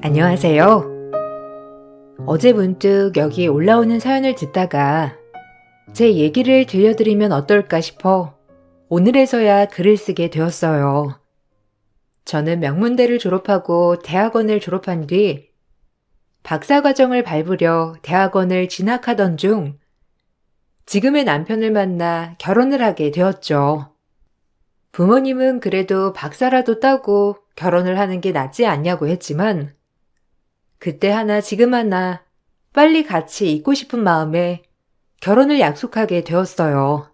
안녕하세요. 어제 문득 여기 올라오는 사연을 듣다가 제 얘기를 들려드리면 어떨까 싶어 오늘에서야 글을 쓰게 되었어요. 저는 명문대를 졸업하고 대학원을 졸업한 뒤 박사과정을 밟으려 대학원을 진학하던 중 지금의 남편을 만나 결혼을 하게 되었죠. 부모님은 그래도 박사라도 따고 결혼을 하는 게 낫지 않냐고 했지만 그때 하나 지금 하나 빨리 같이 있고 싶은 마음에 결혼을 약속하게 되었어요.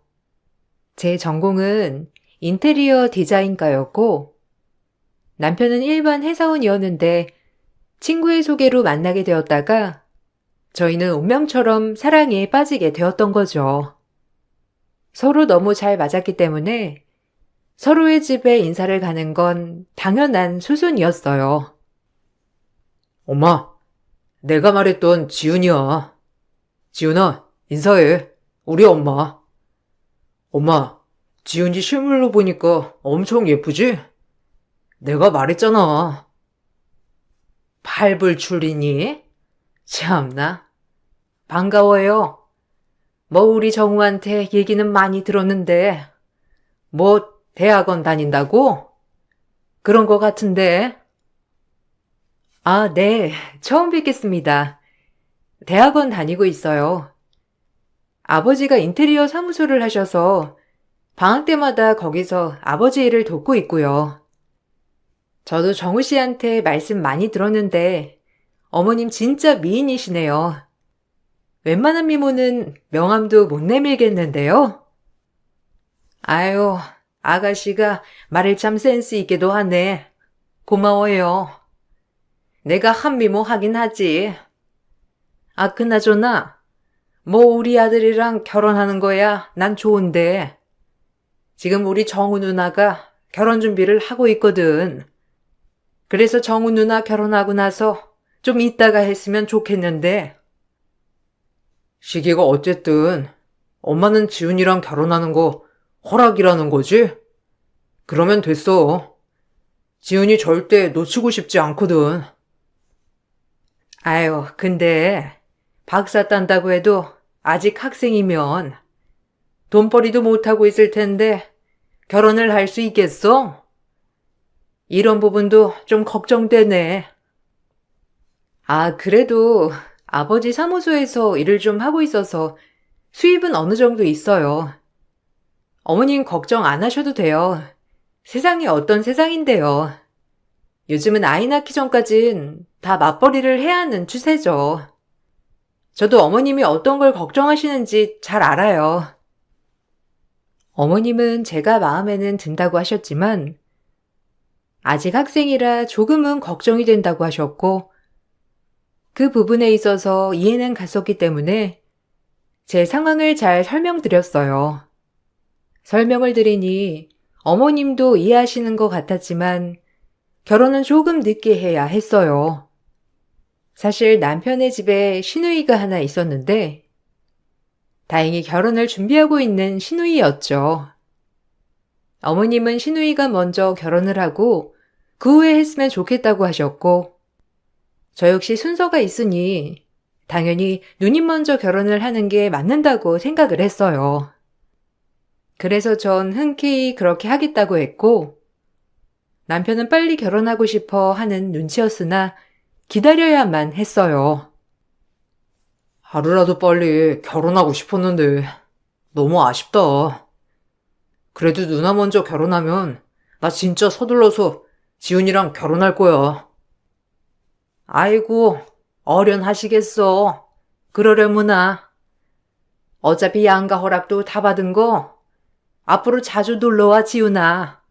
제 전공은 인테리어 디자인과였고 남편은 일반 회사원이었는데 친구의 소개로 만나게 되었다가 저희는 운명처럼 사랑에 빠지게 되었던 거죠. 서로 너무 잘 맞았기 때문에 서로의 집에 인사를 가는 건 당연한 수순이었어요. 엄마, 내가 말했던 지훈이야. 지훈아, 인사해. 우리 엄마. 엄마, 지훈이 실물로 보니까 엄청 예쁘지? 내가 말했잖아. 팔불출이니? 참나. 반가워요. 뭐 우리 정우한테 얘기는 많이 들었는데 뭐 대학원 다닌다고? 그런 거 같은데. 아, 네. 처음 뵙겠습니다. 대학원 다니고 있어요. 아버지가 인테리어 사무소를 하셔서 방학 때마다 거기서 아버지 일을 돕고 있고요. 저도 정우 씨한테 말씀 많이 들었는데 어머님 진짜 미인이시네요. 웬만한 미모는 명함도 못 내밀겠는데요? 아유, 아가씨가 말을 참 센스 있게도 하네. 고마워요. 내가 한미모 하긴 하지. 아, 그나저나 뭐 우리 아들이랑 결혼하는 거야 난 좋은데 지금 우리 정우 누나가 결혼 준비를 하고 있거든. 그래서 정우 누나 결혼하고 나서 좀 이따가 했으면 좋겠는데. 시기가 어쨌든 엄마는 지훈이랑 결혼하는 거 허락이라는 거지? 그러면 됐어. 지훈이 절대 놓치고 싶지 않거든. 아유, 근데 박사 딴다고 해도 아직 학생이면 돈벌이도 못하고 있을 텐데 결혼을 할 수 있겠어? 이런 부분도 좀 걱정되네. 아, 그래도 아버지 사무소에서 일을 좀 하고 있어서 수입은 어느 정도 있어요. 어머님 걱정 안 하셔도 돼요. 세상이 어떤 세상인데요. 요즘은 아이 낳기 전까진 다 맞벌이를 해야 하는 추세죠. 저도 어머님이 어떤 걸 걱정하시는지 잘 알아요. 어머님은 제가 마음에는 든다고 하셨지만 아직 학생이라 조금은 걱정이 된다고 하셨고 그 부분에 있어서 이해는 갔었기 때문에 제 상황을 잘 설명드렸어요. 설명을 드리니 어머님도 이해하시는 것 같았지만 결혼은 조금 늦게 해야 했어요. 사실 남편의 집에 시누이가 하나 있었는데 다행히 결혼을 준비하고 있는 시누이였죠. 어머님은 시누이가 먼저 결혼을 하고 그 후에 했으면 좋겠다고 하셨고 저 역시 순서가 있으니 당연히 누님 먼저 결혼을 하는 게 맞는다고 생각을 했어요. 그래서 전 흔쾌히 그렇게 하겠다고 했고 남편은 빨리 결혼하고 싶어 하는 눈치였으나 기다려야만 했어요. 하루라도 빨리 결혼하고 싶었는데 너무 아쉽다. 그래도 누나 먼저 결혼하면 나 진짜 서둘러서 지훈이랑 결혼할 거야. 아이고, 어련하시겠어. 그러려무나. 어차피 양가 허락도 다 받은 거 앞으로 자주 놀러와 지훈아.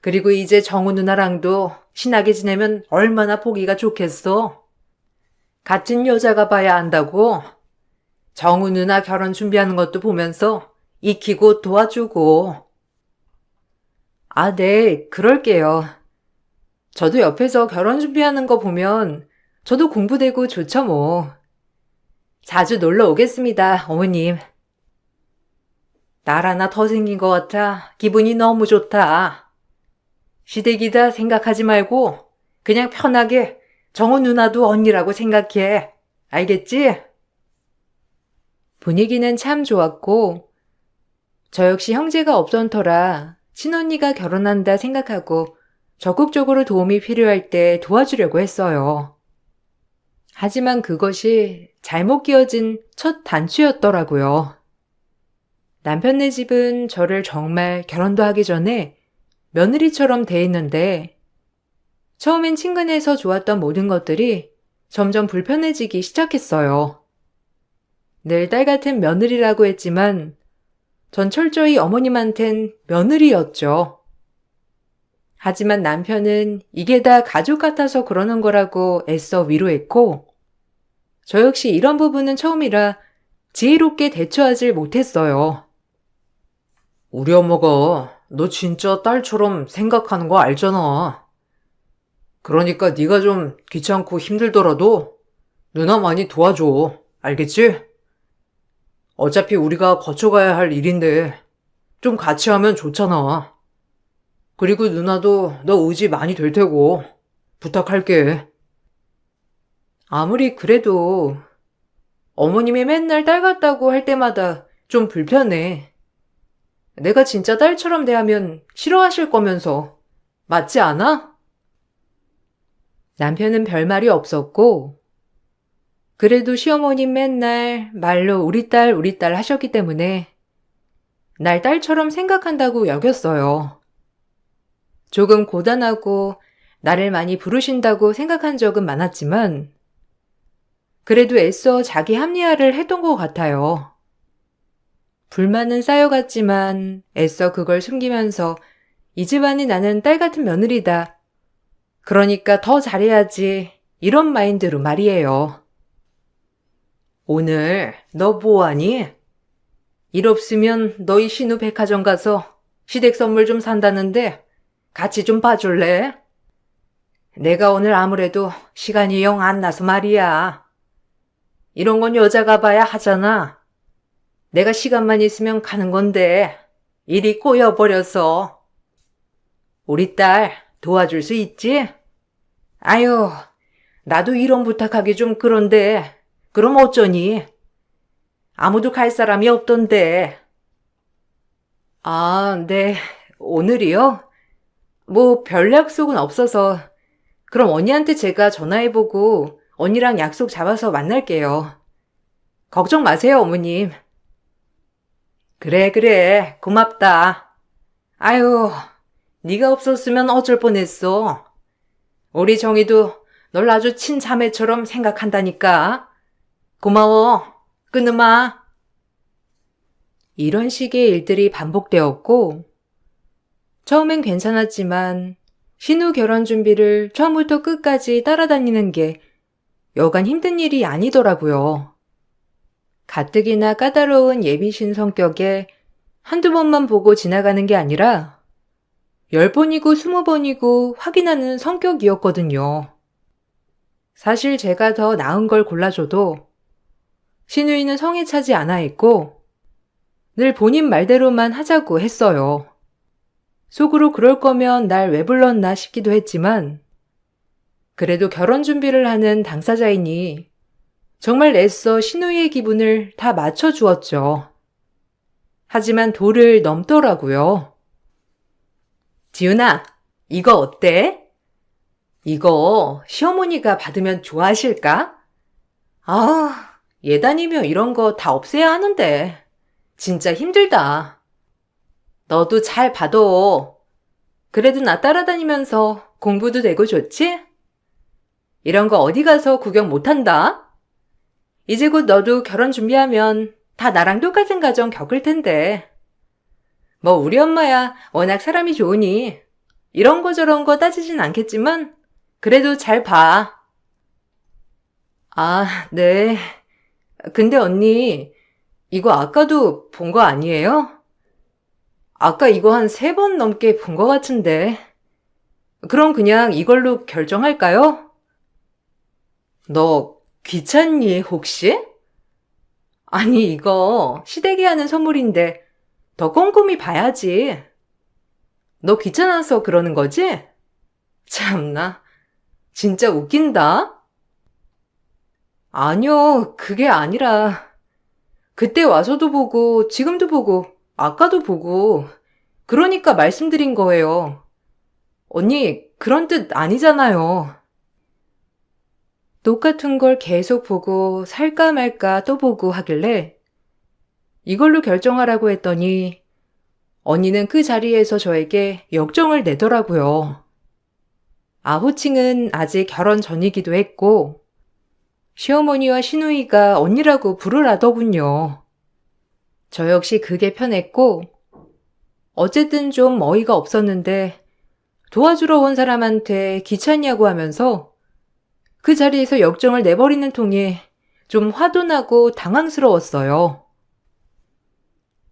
그리고 이제 정우 누나랑도 친하게 지내면 얼마나 보기가 좋겠어. 같은 여자가 봐야 한다고. 정우 누나 결혼 준비하는 것도 보면서 익히고 도와주고. 아, 네, 그럴게요. 저도 옆에서 결혼 준비하는 거 보면 저도 공부되고 좋죠 뭐. 자주 놀러 오겠습니다, 어머님. 날 하나 더 생긴 것 같아 기분이 너무 좋다. 시댁이다 생각하지 말고 그냥 편하게 정우 누나도 언니라고 생각해. 알겠지? 분위기는 참 좋았고, 저 역시 형제가 없던 터라 친언니가 결혼한다 생각하고 적극적으로 도움이 필요할 때 도와주려고 했어요. 하지만 그것이 잘못 끼워진 첫 단추였더라고요. 남편네 집은 저를 정말 결혼도 하기 전에 며느리처럼 대했는데 처음엔 친근해서 좋았던 모든 것들이 점점 불편해지기 시작했어요. 늘 딸 같은 며느리라고 했지만 전 철저히 어머님한텐 며느리였죠. 하지만 남편은 이게 다 가족 같아서 그러는 거라고 애써 위로했고 저 역시 이런 부분은 처음이라 지혜롭게 대처하질 못했어요. 우리 엄마가 너 진짜 딸처럼 생각하는 거 알잖아. 그러니까 네가 좀 귀찮고 힘들더라도 누나 많이 도와줘. 알겠지? 어차피 우리가 거쳐가야 할 일인데 좀 같이 하면 좋잖아. 그리고 누나도 너 의지 많이 될 테고 부탁할게. 아무리 그래도 어머님이 맨날 딸 같다고 할 때마다 좀 불편해. 내가 진짜 딸처럼 대하면 싫어하실 거면서. 맞지 않아? 남편은 별말이 없었고 그래도 시어머님 맨날 말로 우리 딸 하셨기 때문에 날 딸처럼 생각한다고 여겼어요. 조금 고단하고 나를 많이 부르신다고 생각한 적은 많았지만 그래도 애써 자기 합리화를 했던 것 같아요. 불만은 쌓여갔지만 애써 그걸 숨기면서 이 집안이 나는 딸 같은 며느리다. 그러니까 더 잘해야지. 이런 마인드로 말이에요. 오늘 너 뭐하니? 일 없으면 너희 신우 백화점 가서 시댁 선물 좀 산다는데 같이 좀 봐줄래? 내가 오늘 아무래도 시간이 영 안 나서 말이야. 이런 건 여자가 봐야 하잖아. 내가 시간만 있으면 가는 건데 일이 꼬여버려서. 우리 딸 도와줄 수 있지? 아유, 나도 이런 부탁하기 좀 그런데 그럼 어쩌니? 아무도 갈 사람이 없던데. 아, 네. 오늘이요? 뭐 별 약속은 없어서 그럼 언니한테 제가 전화해보고 언니랑 약속 잡아서 만날게요. 걱정 마세요, 어머님. 그래, 고맙다. 아유, 네가 없었으면 어쩔 뻔했어. 우리 정희도 널 아주 친자매처럼 생각한다니까. 고마워. 끊으마. 이런 식의 일들이 반복되었고 처음엔 괜찮았지만 신우 결혼 준비를 처음부터 끝까지 따라다니는 게 여간 힘든 일이 아니더라고요. 가뜩이나 까다로운 예비신 성격에 한두 번만 보고 지나가는 게 아니라 10번이고 20번이고 확인하는 성격이었거든요. 사실 제가 더 나은 걸 골라줘도 신우이는 성에 차지 않아 했고 늘 본인 말대로만 하자고 했어요. 속으로 그럴 거면 날 왜 불렀나 싶기도 했지만 그래도 결혼 준비를 하는 당사자이니 정말 애써 신우이의 기분을 다 맞춰주었죠. 하지만 도를 넘더라고요. 지훈아, 이거 어때? 이거 시어머니가 받으면 좋아하실까? 아, 예단이며 이런 거 다 없애야 하는데 진짜 힘들다. 너도 잘 받아. 그래도 나 따라다니면서 공부도 되고 좋지? 이런 거 어디 가서 구경 못한다? 이제 곧 너도 결혼 준비하면 다 나랑 똑같은 가정 겪을 텐데. 뭐 우리 엄마야 워낙 사람이 좋으니 이런 거 저런 거 따지진 않겠지만 그래도 잘 봐. 아, 네. 근데 언니, 이거 아까도 본 거 아니에요? 아까 이거 한 3번 넘게 본 거 같은데. 그럼 그냥 이걸로 결정할까요? 너 귀찮니, 혹시? 아니, 이거 시댁이 하는 선물인데 더 꼼꼼히 봐야지. 너 귀찮아서 그러는 거지? 참나. 진짜 웃긴다? 아니요, 그게 아니라, 그때 와서도 보고, 지금도 보고, 아까도 보고, 그러니까 말씀드린 거예요. 언니, 그런 뜻 아니잖아요. 똑같은 걸 계속 보고, 살까 말까 또 보고 하길래, 이걸로 결정하라고 했더니, 언니는 그 자리에서 저에게 역정을 내더라고요. 아호칭은 아직 결혼 전이기도 했고, 시어머니와 시누이가 언니라고 부르라더군요. 저 역시 그게 편했고, 어쨌든 좀 어이가 없었는데, 도와주러 온 사람한테 귀찮냐고 하면서 그 자리에서 역정을 내버리는 통에 좀 화도 나고 당황스러웠어요.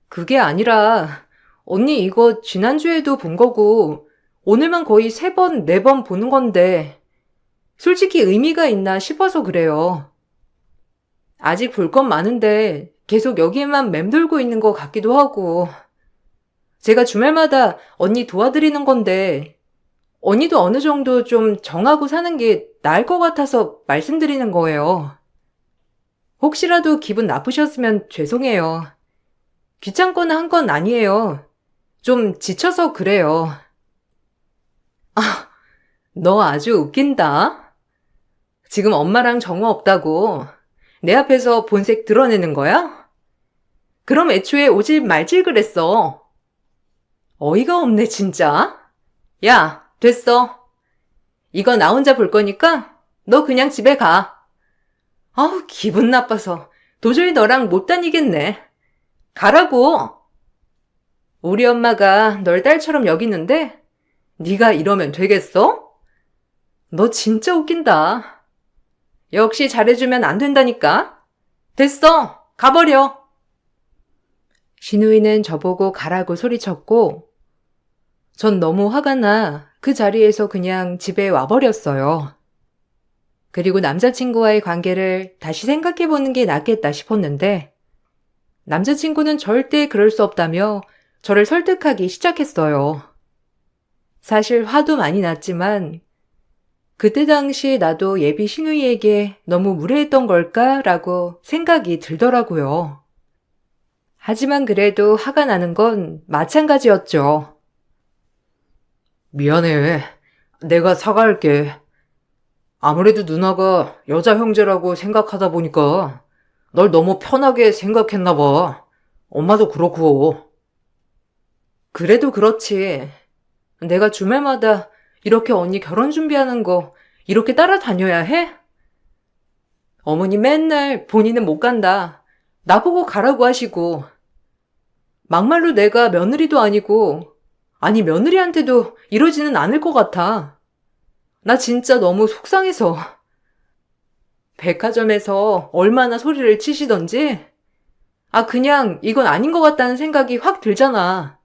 그게 아니라, 언니 이거 지난주에도 본 거고, 오늘만 거의 3번, 4번 보는 건데, 솔직히 의미가 있나 싶어서 그래요. 아직 볼 건 많은데 계속 여기에만 맴돌고 있는 것 같기도 하고, 제가 주말마다 언니 도와드리는 건데, 언니도 어느 정도 좀 정하고 사는 게 나을 것 같아서 말씀드리는 거예요. 혹시라도 기분 나쁘셨으면 죄송해요. 귀찮거나 한 건 아니에요. 좀 지쳐서 그래요. 너 아주 웃긴다. 지금 엄마랑 정화 없다고 내 앞에서 본색 드러내는 거야? 그럼 애초에 오질 말질 그랬어. 어이가 없네, 진짜. 야, 됐어. 이거 나 혼자 볼 거니까 너 그냥 집에 가. 아우, 기분 나빠서 도저히 너랑 못 다니겠네. 가라고. 우리 엄마가 널 딸처럼 여기는데 네가 이러면 되겠어? 너 진짜 웃긴다. 역시 잘해주면 안 된다니까. 됐어. 가버려. 시누이는 저보고 가라고 소리쳤고, 전 너무 화가 나 그 자리에서 그냥 집에 와버렸어요. 그리고 남자친구와의 관계를 다시 생각해보는 게 낫겠다 싶었는데, 남자친구는 절대 그럴 수 없다며 저를 설득하기 시작했어요. 사실 화도 많이 났지만, 그때 당시 나도 예비 시누이에게 너무 무례했던 걸까라고 생각이 들더라고요. 하지만 그래도 화가 나는 건 마찬가지였죠. 미안해. 내가 사과할게. 아무래도 누나가 여자 형제라고 생각하다 보니까 널 너무 편하게 생각했나 봐. 엄마도 그렇고. 그래도 그렇지. 내가 주말마다 이렇게 언니 결혼 준비하는 거 이렇게 따라다녀야 해? 어머니 맨날 본인은 못 간다. 나보고 가라고 하시고. 막말로 내가 며느리도 아니고, 아니 며느리한테도 이러지는 않을 것 같아. 나 진짜 너무 속상해서. 백화점에서 얼마나 소리를 치시던지, 그냥 이건 아닌 것 같다는 생각이 확 들잖아.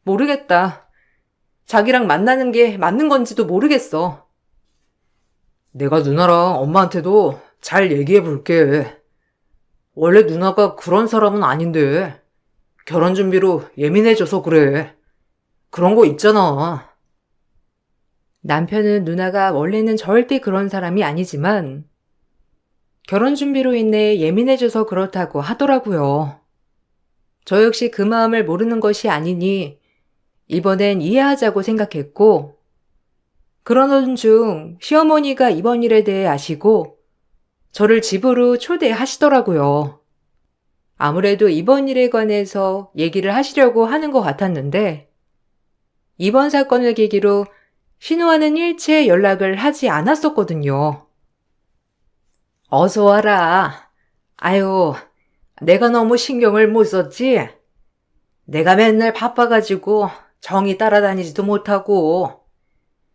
모르겠다. 자기랑 만나는 게 맞는 건지도 모르겠어. 내가 누나랑 엄마한테도 잘 얘기해 볼게. 원래 누나가 그런 사람은 아닌데 결혼 준비로 예민해져서 그래. 그런 거 있잖아. 남편은 누나가 원래는 절대 그런 사람이 아니지만 결혼 준비로 인해 예민해져서 그렇다고 하더라고요. 저 역시 그 마음을 모르는 것이 아니니 이번엔 이해하자고 생각했고, 그러던 중 시어머니가 이번 일에 대해 아시고 저를 집으로 초대하시더라고요. 아무래도 이번 일에 관해서 얘기를 하시려고 하는 것 같았는데, 이번 사건을 계기로 신우와는 일체 연락을 하지 않았었거든요. 어서 와라. 아유, 내가 너무 신경을 못 썼지? 내가 맨날 바빠가지고 정이 따라다니지도 못하고,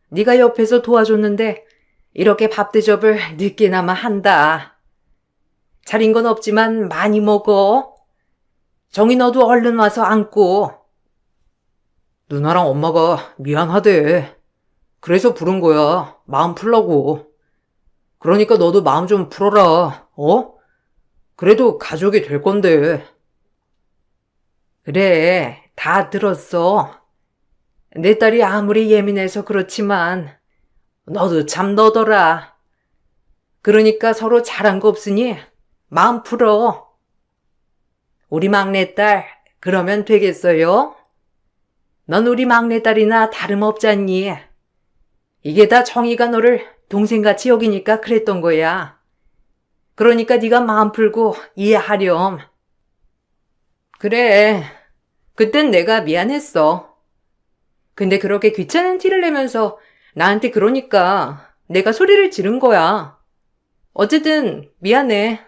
네가 옆에서 도와줬는데 이렇게 밥 대접을 늦게나마 한다. 차린 건 없지만 많이 먹어. 정이 너도 얼른 와서 앉고. 누나랑 엄마가 미안하대. 그래서 부른 거야. 마음 풀라고. 그러니까 너도 마음 좀 풀어라. 어? 그래도 가족이 될 건데. 그래, 다 들었어. 내 딸이 아무리 예민해서 그렇지만 너도 참 너더라. 그러니까 서로 잘한 거 없으니 마음 풀어. 우리 막내딸, 그러면 되겠어요? 넌 우리 막내딸이나 다름없잖니. 이게 다 정이가 너를 동생같이 여기니까 그랬던 거야. 그러니까 네가 마음 풀고 이해하렴. 그래, 그땐 내가 미안했어. 근데 그렇게 귀찮은 티를 내면서 나한테 그러니까 내가 소리를 지른 거야. 어쨌든 미안해.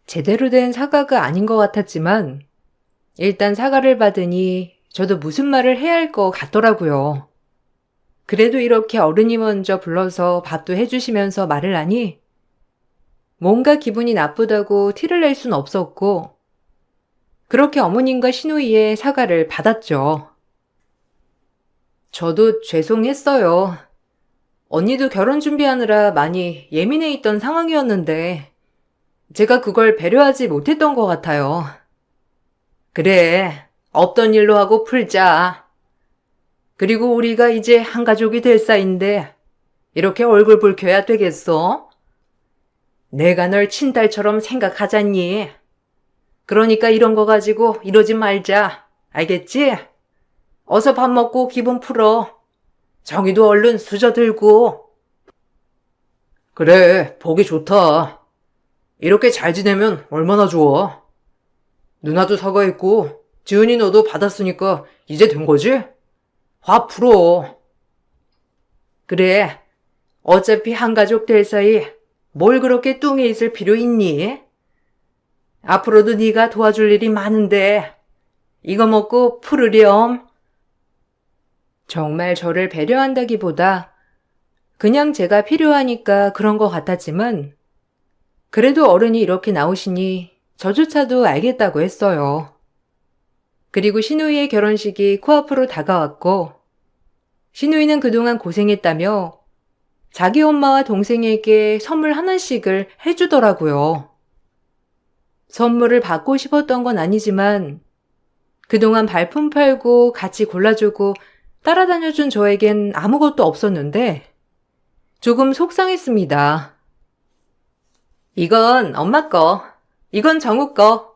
제대로 된 사과가 아닌 것 같았지만 일단 사과를 받으니 저도 무슨 말을 해야 할 것 같더라고요. 그래도 이렇게 어른이 먼저 불러서 밥도 해주시면서 말을 하니 뭔가 기분이 나쁘다고 티를 낼 순 없었고 그렇게 어머님과 시누이의 사과를 받았죠. 저도 죄송했어요. 언니도 결혼 준비하느라 많이 예민해 있던 상황이었는데 제가 그걸 배려하지 못했던 것 같아요. 그래, 없던 일로 하고 풀자. 그리고 우리가 이제 한 가족이 될 사이인데 이렇게 얼굴 붉혀야 되겠어? 내가 널 친딸처럼 생각하잖니. 그러니까 이런 거 가지고 이러지 말자. 알겠지? 어서 밥 먹고 기분 풀어. 정이도 얼른 수저 들고. 그래, 보기 좋다. 이렇게 잘 지내면 얼마나 좋아. 누나도 사과했고, 지은이 너도 받았으니까 이제 된 거지? 화 풀어. 그래, 어차피 한 가족 될 사이 뭘 그렇게 뚱해 있을 필요 있니? 앞으로도 네가 도와줄 일이 많은데 이거 먹고 풀으렴. 정말 저를 배려한다기보다 그냥 제가 필요하니까 그런 것 같았지만 그래도 어른이 이렇게 나오시니 저조차도 알겠다고 했어요. 그리고 시누이의 결혼식이 코앞으로 다가왔고 시누이는 그동안 고생했다며 자기 엄마와 동생에게 선물 하나씩을 해주더라고요. 선물을 받고 싶었던 건 아니지만 그동안 발품 팔고 같이 골라주고 따라다녀준 저에겐 아무것도 없었는데 조금 속상했습니다. 이건 엄마 거, 이건 정우 거.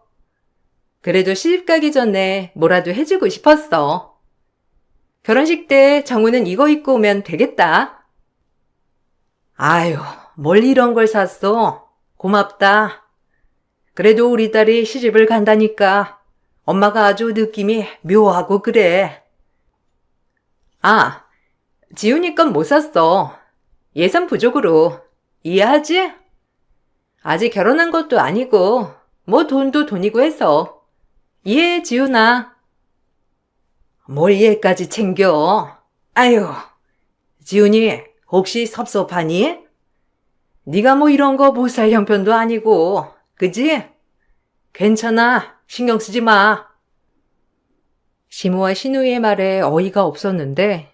그래도 시집 가기 전에 뭐라도 해주고 싶었어. 결혼식 때 정우는 이거 입고 오면 되겠다. 아유, 뭘 이런 걸 샀어. 고맙다. 그래도 우리 딸이 시집을 간다니까 엄마가 아주 느낌이 묘하고 그래. 아, 지훈이 건 못 샀어. 예산 부족으로. 이해하지? 아직 결혼한 것도 아니고 뭐 돈도 돈이고 해서. 이해해, 지훈아. 뭘 이해까지 챙겨. 아유, 지훈이 혹시 섭섭하니? 네가 뭐 이런 거 못 살 형편도 아니고, 그지? 괜찮아, 신경 쓰지 마. 시모와 시누이의 말에 어이가 없었는데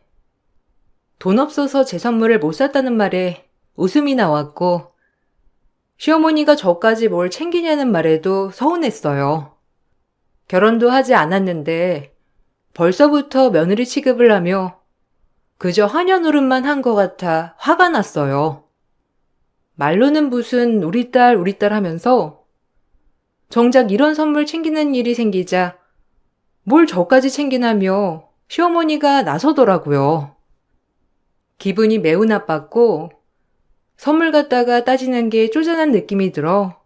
돈 없어서 제 선물을 못 샀다는 말에 웃음이 나왔고 시어머니가 저까지 뭘 챙기냐는 말에도 서운했어요. 결혼도 하지 않았는데 벌써부터 며느리 취급을 하며 그저 하녀 노릇만 한 것 같아 화가 났어요. 말로는 무슨 우리 딸 하면서 정작 이런 선물 챙기는 일이 생기자 뭘 저까지 챙기나며 시어머니가 나서더라고요. 기분이 매우 나빴고 선물 갖다가 따지는 게 쪼잔한 느낌이 들어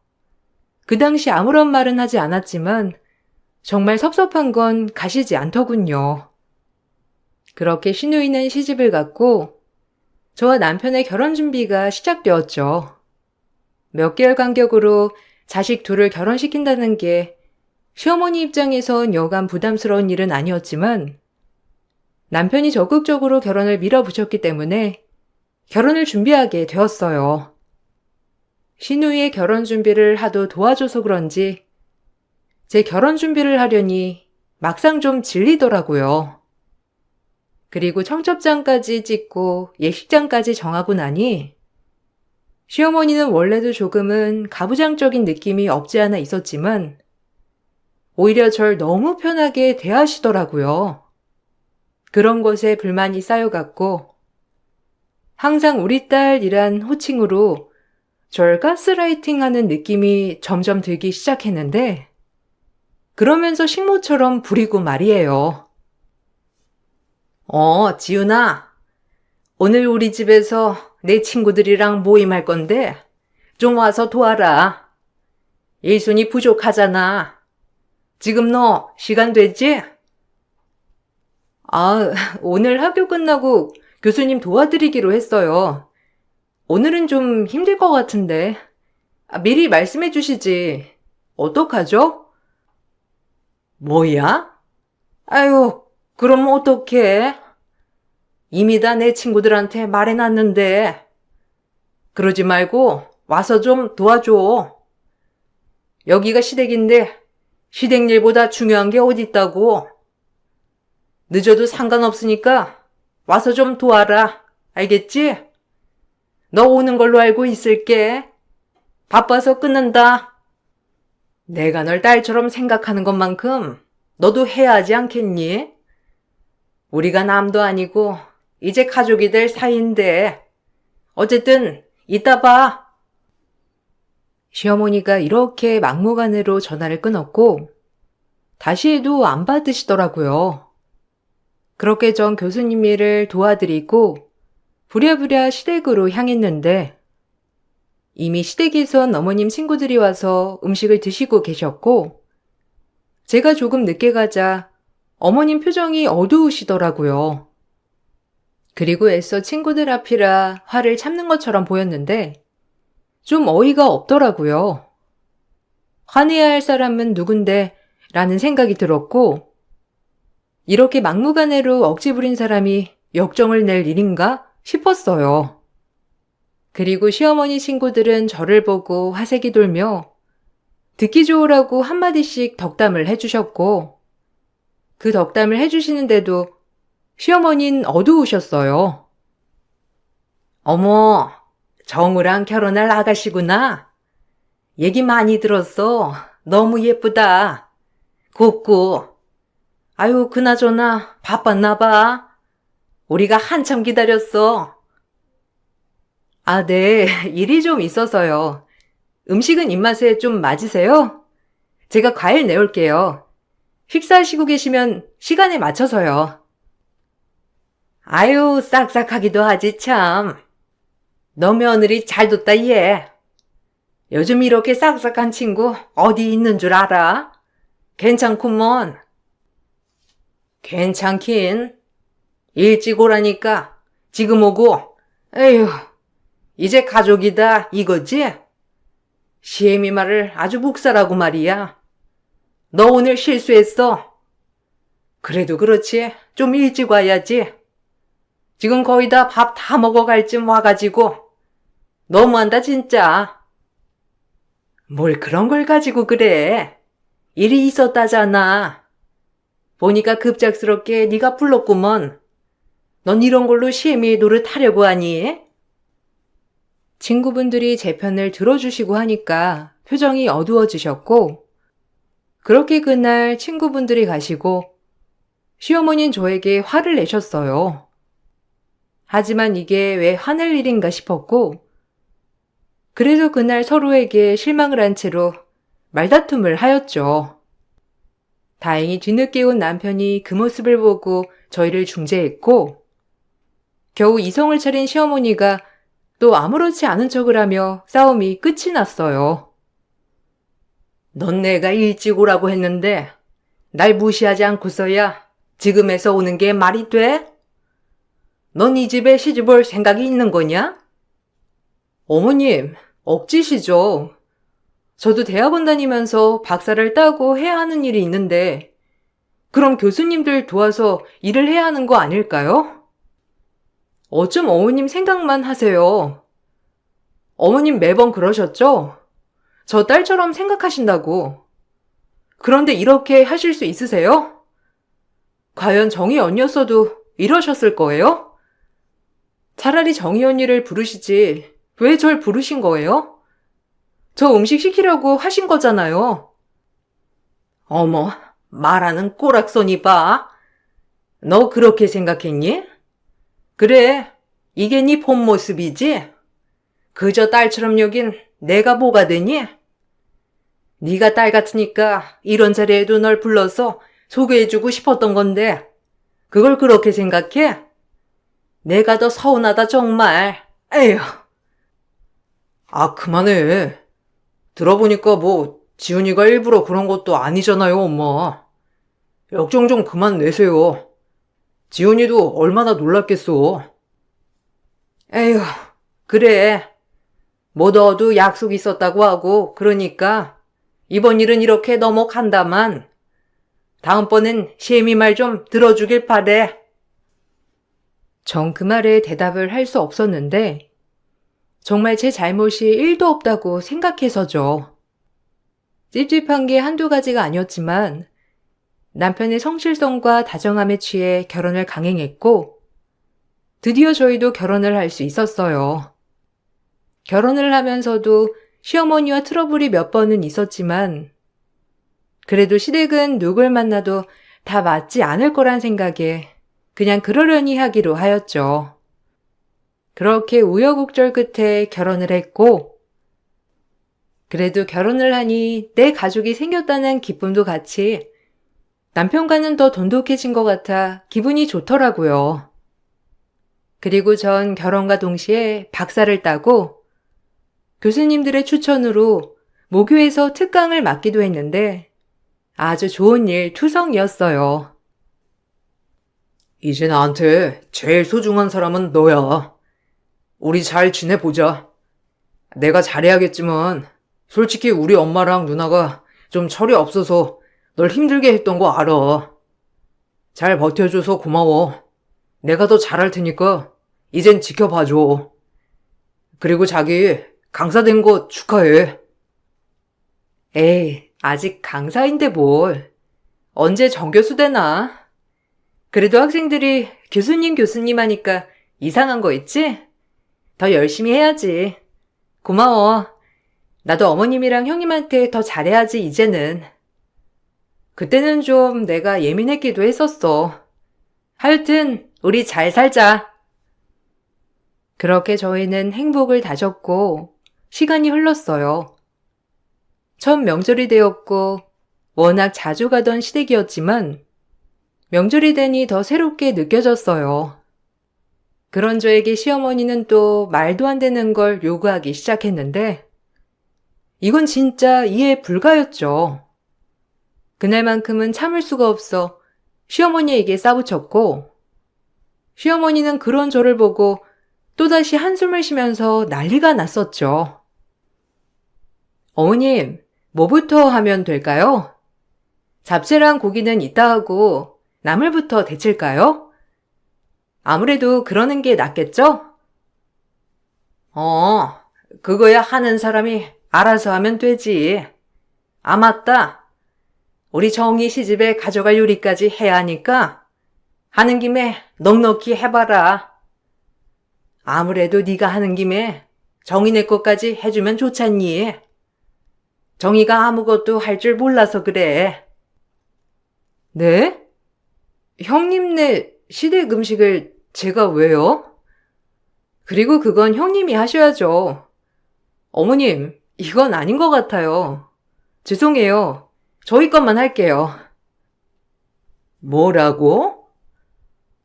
그 당시 아무런 말은 하지 않았지만 정말 섭섭한 건 가시지 않더군요. 그렇게 시누이는 시집을 갔고 저와 남편의 결혼 준비가 시작되었죠. 몇 개월 간격으로 자식 둘을 결혼시킨다는 게 시어머니 입장에선 여간 부담스러운 일은 아니었지만 남편이 적극적으로 결혼을 밀어붙였기 때문에 결혼을 준비하게 되었어요. 시누이의 결혼 준비를 하도 도와줘서 그런지 제 결혼 준비를 하려니 막상 좀 질리더라고요. 그리고 청첩장까지 찍고 예식장까지 정하고 나니 시어머니는 원래도 조금은 가부장적인 느낌이 없지 않아 있었지만 오히려 절 너무 편하게 대하시더라고요. 그런 것에 불만이 쌓여갔고 항상 우리 딸이란 호칭으로 절 가스라이팅하는 느낌이 점점 들기 시작했는데 그러면서 식모처럼 부리고 말이에요. 지훈아. 오늘 우리 집에서 내 친구들이랑 모임할 건데 좀 와서 도와라. 일손이 부족하잖아. 지금 너 시간 되지? 오늘 학교 끝나고 교수님 도와드리기로 했어요. 오늘은 좀 힘들 것 같은데. 미리 말씀해 주시지. 어떡하죠? 뭐야? 아유, 그럼 어떡해? 이미 다 내 친구들한테 말해놨는데. 그러지 말고 와서 좀 도와줘. 여기가 시댁인데 시댁 일보다 중요한 게 어디 있다고. 늦어도 상관없으니까 와서 좀 도와라. 알겠지? 너 오는 걸로 알고 있을게. 바빠서 끊는다. 내가 널 딸처럼 생각하는 것만큼 너도 해야 하지 않겠니? 우리가 남도 아니고 이제 가족이 될 사이인데. 어쨌든 이따 봐. 시어머니가 이렇게 막무가내로 전화를 끊었고 다시 해도 안 받으시더라고요. 그렇게 전 교수님 일을 도와드리고 부랴부랴 시댁으로 향했는데 이미 시댁에선 어머님 친구들이 와서 음식을 드시고 계셨고 제가 조금 늦게 가자 어머님 표정이 어두우시더라고요. 그리고 애써 친구들 앞이라 화를 참는 것처럼 보였는데 좀 어이가 없더라고요. 화내야 할 사람은 누군데 라는 생각이 들었고 이렇게 막무가내로 억지 부린 사람이 역정을 낼 일인가 싶었어요. 그리고 시어머니 친구들은 저를 보고 화색이 돌며 듣기 좋으라고 한마디씩 덕담을 해주셨고 그 덕담을 해주시는데도 시어머니는 어두우셨어요. 어머, 정우랑 결혼할 아가씨구나. 얘기 많이 들었어. 너무 예쁘다. 곱고. 아유, 그나저나 바빴나 봐. 우리가 한참 기다렸어. 네. 일이 좀 있어서요. 음식은 입맛에 좀 맞으세요? 제가 과일 내올게요. 식사하시고 계시면 시간에 맞춰서요. 아유, 싹싹하기도 하지 참. 너 며느리 잘 뒀다 얘. 요즘 이렇게 싹싹한 친구 어디 있는 줄 알아? 괜찮구먼. 괜찮긴. 일찍 오라니까 지금 오고. 에휴, 이제 가족이다 이거지? 시애미 말을 아주 묵살하고 말이야. 너 오늘 실수했어. 그래도 그렇지. 좀 일찍 와야지. 지금 거의 다 밥 다 먹어갈 쯤 와가지고. 너무한다 진짜. 뭘 그런 걸 가지고 그래. 일이 있었다잖아. 보니까 급작스럽게 네가 불렀구먼. 넌 이런 걸로 시애미의 노릇 하려고 하니? 친구분들이 제 편을 들어주시고 하니까 표정이 어두워지셨고 그렇게 그날 친구분들이 가시고 시어머니는 저에게 화를 내셨어요. 하지만 이게 왜 화낼 일인가 싶었고 그래도 그날 서로에게 실망을 한 채로 말다툼을 하였죠. 다행히 뒤늦게 온 남편이 그 모습을 보고 저희를 중재했고 겨우 이성을 차린 시어머니가 또 아무렇지 않은 척을 하며 싸움이 끝이 났어요. 넌 내가 일찍 오라고 했는데 날 무시하지 않고서야 지금에서 오는 게 말이 돼? 넌 이 집에 시집 올 생각이 있는 거냐? 어머님, 억지시죠. 저도 대학원 다니면서 박사를 따고 해야 하는 일이 있는데 그럼 교수님들 도와서 일을 해야 하는 거 아닐까요? 어쩜 어머님 생각만 하세요. 어머님 매번 그러셨죠? 저 딸처럼 생각하신다고. 그런데 이렇게 하실 수 있으세요? 과연 정희 언니였어도 이러셨을 거예요? 차라리 정희 언니를 부르시지 왜 절 부르신 거예요? 저 음식 시키려고 하신 거잖아요. 어머, 말하는 꼬락서니 봐. 너 그렇게 생각했니? 그래, 이게 네 본 모습이지? 그저 딸처럼 여긴 내가 뭐가 되니? 네가 딸 같으니까 이런 자리에도 널 불러서 소개해주고 싶었던 건데 그걸 그렇게 생각해? 내가 더 서운하다 정말. 에휴. 아, 그만해. 들어보니까 뭐 지훈이가 일부러 그런 것도 아니잖아요, 엄마. 역정 좀 그만 내세요. 지훈이도 얼마나 놀랐겠어. 에휴, 그래. 뭐 너도 약속 있었다고 하고 그러니까 이번 일은 이렇게 넘어간다만 다음번엔 시애미 말 좀 들어주길 바래. 전 그 말에 대답을 할 수 없었는데 정말 제 잘못이 1도 없다고 생각해서죠. 찝찝한 게 한두 가지가 아니었지만 남편의 성실성과 다정함에 취해 결혼을 강행했고 드디어 저희도 결혼을 할 수 있었어요. 결혼을 하면서도 시어머니와 트러블이 몇 번은 있었지만 그래도 시댁은 누굴 만나도 다 맞지 않을 거란 생각에 그냥 그러려니 하기로 하였죠. 그렇게 우여곡절 끝에 결혼을 했고 그래도 결혼을 하니 내 가족이 생겼다는 기쁨도 같이 남편과는 더 돈독해진 것 같아 기분이 좋더라고요. 그리고 전 결혼과 동시에 박사를 따고 교수님들의 추천으로 모교에서 특강을 맡기도 했는데 아주 좋은 일 투성이었어요. 이제 나한테 제일 소중한 사람은 너야. 우리 잘 지내보자. 내가 잘해야겠지만 솔직히 우리 엄마랑 누나가 좀 철이 없어서 널 힘들게 했던 거 알아. 잘 버텨줘서 고마워. 내가 더 잘할 테니까 이젠 지켜봐줘. 그리고 자기 강사 된 거 축하해. 에이, 아직 강사인데 뭘. 언제 정교수 되나? 그래도 학생들이 교수님 하니까 이상한 거 있지? 더 열심히 해야지. 고마워. 나도 어머님이랑 형님한테 더 잘해야지 이제는. 그때는 좀 내가 예민했기도 했었어. 하여튼 우리 잘 살자. 그렇게 저희는 행복을 다졌고 시간이 흘렀어요. 첫 명절이 되었고 워낙 자주 가던 시댁이었지만 명절이 되니 더 새롭게 느껴졌어요. 그런 저에게 시어머니는 또 말도 안 되는 걸 요구하기 시작했는데 이건 진짜 이해 불가였죠. 그날만큼은 참을 수가 없어 시어머니에게 싸붙였고 시어머니는 그런 저를 보고 또다시 한숨을 쉬면서 난리가 났었죠. 어머님, 뭐부터 하면 될까요? 잡채랑 고기는 이따 하고 나물부터 데칠까요? 아무래도 그러는 게 낫겠죠? 그거야 하는 사람이 알아서 하면 되지. 아, 맞다. 우리 정희 시집에 가져갈 요리까지 해야 하니까 하는 김에 넉넉히 해봐라. 아무래도 네가 하는 김에 정희네 것까지 해주면 좋잖니. 정희가 아무것도 할 줄 몰라서 그래. 네? 형님네 시댁 음식을 제가 왜요? 그리고 그건 형님이 하셔야죠. 어머님, 이건 아닌 것 같아요. 죄송해요. 저희 것만 할게요. 뭐라고?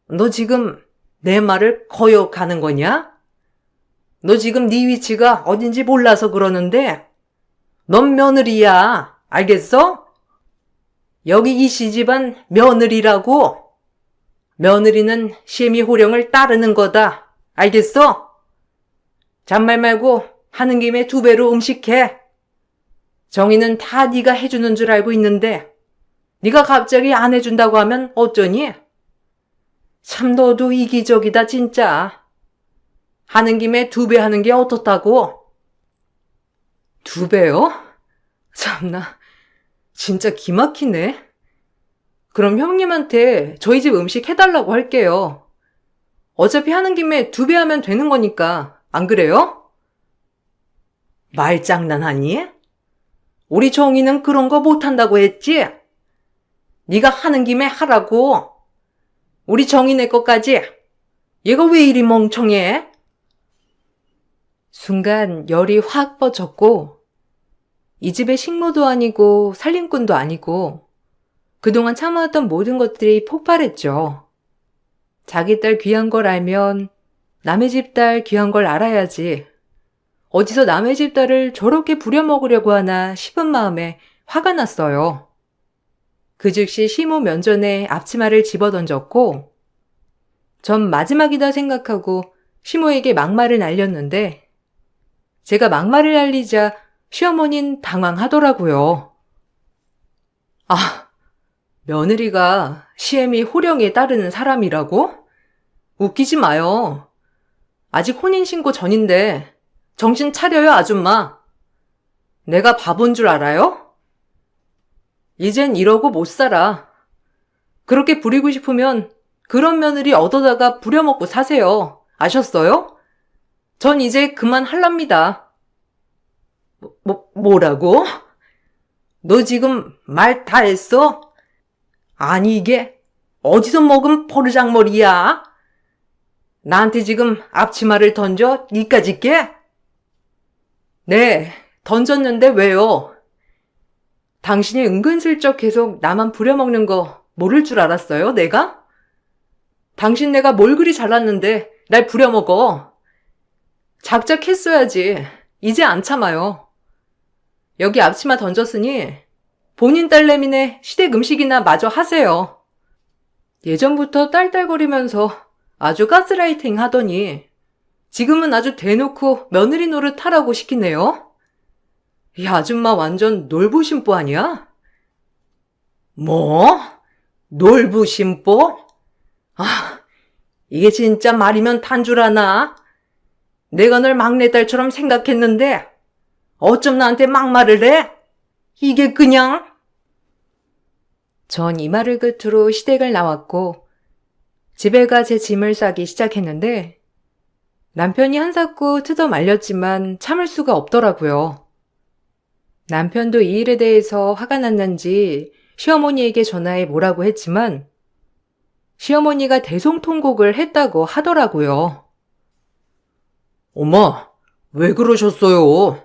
너 지금 내 말을 거역하는 거냐? 너 지금 네 위치가 어딘지 몰라서 그러는데 넌 며느리야. 알겠어? 여기 이 시집안 며느리라고. 며느리는 시애미 호령을 따르는 거다. 알겠어? 잔말 말고 하는 김에 2배로 음식해. 정희는 다 네가 해주는 줄 알고 있는데 네가 갑자기 안 해준다고 하면 어쩌니? 참 너도 이기적이다 진짜. 하는 김에 2배 하는 게 어떻다고? 2배요? 참나, 진짜 기막히네. 그럼 형님한테 저희 집 음식 해달라고 할게요. 어차피 하는 김에 2배 하면 되는 거니까, 안 그래요? 말장난하니? 우리 정희는 그런 거 못한다고 했지? 네가 하는 김에 하라고. 우리 정희네 것까지 얘가 왜 이리 멍청해? 순간 열이 확 뻗쳤고 이 집의 식모도 아니고 살림꾼도 아니고 그동안 참아왔던 모든 것들이 폭발했죠. 자기 딸 귀한 걸 알면 남의 집 딸 귀한 걸 알아야지. 어디서 남의 집 딸을 저렇게 부려먹으려고 하나 싶은 마음에 화가 났어요. 그 즉시 시모 면전에 앞치마를 집어던졌고 전 마지막이다 생각하고 시모에게 막말을 날렸는데 제가 막말을 날리자 시어머니는 당황하더라고요. 아, 며느리가 시애미 호령에 따르는 사람이라고? 웃기지 마요. 아직 혼인신고 전인데 정신 차려요, 아줌마. 내가 바본 줄 알아요? 이젠 이러고 못 살아. 그렇게 부리고 싶으면 그런 며느리 얻어다가 부려먹고 사세요. 아셨어요? 전 이제 그만할랍니다. 뭐라고? 너 지금 말 다 했어? 아니 이게 어디서 먹은 포르장머리야? 나한테 지금 앞치마를 던져 니까짓 게? 네, 던졌는데 왜요? 당신이 은근슬쩍 계속 나만 부려먹는 거 모를 줄 알았어요, 내가? 당신 내가 뭘 그리 잘났는데 날 부려먹어. 작작했어야지. 이제 안 참아요. 여기 앞치마 던졌으니 본인 딸내미네 시댁 음식이나 마저 하세요. 예전부터 딸딸거리면서 아주 가스라이팅 하더니 지금은 아주 대놓고 며느리 노릇 하라고 시키네요. 이 아줌마 완전 놀부심보 아니야? 뭐? 놀부심보? 아, 이게 진짜 말이면 탄 줄 아나? 내가 널 막내딸처럼 생각했는데 어쩜 나한테 막말을 해? 이게 그냥? 전 이 말을 끝으로 시댁을 나왔고 집에 가 제 짐을 싸기 시작했는데 남편이 한사코 뜯어 말렸지만 참을 수가 없더라고요. 남편도 이 일에 대해서 화가 났는지 시어머니에게 전화해 뭐라고 했지만 시어머니가 대성통곡을 했다고 하더라고요. 엄마, 왜 그러셨어요?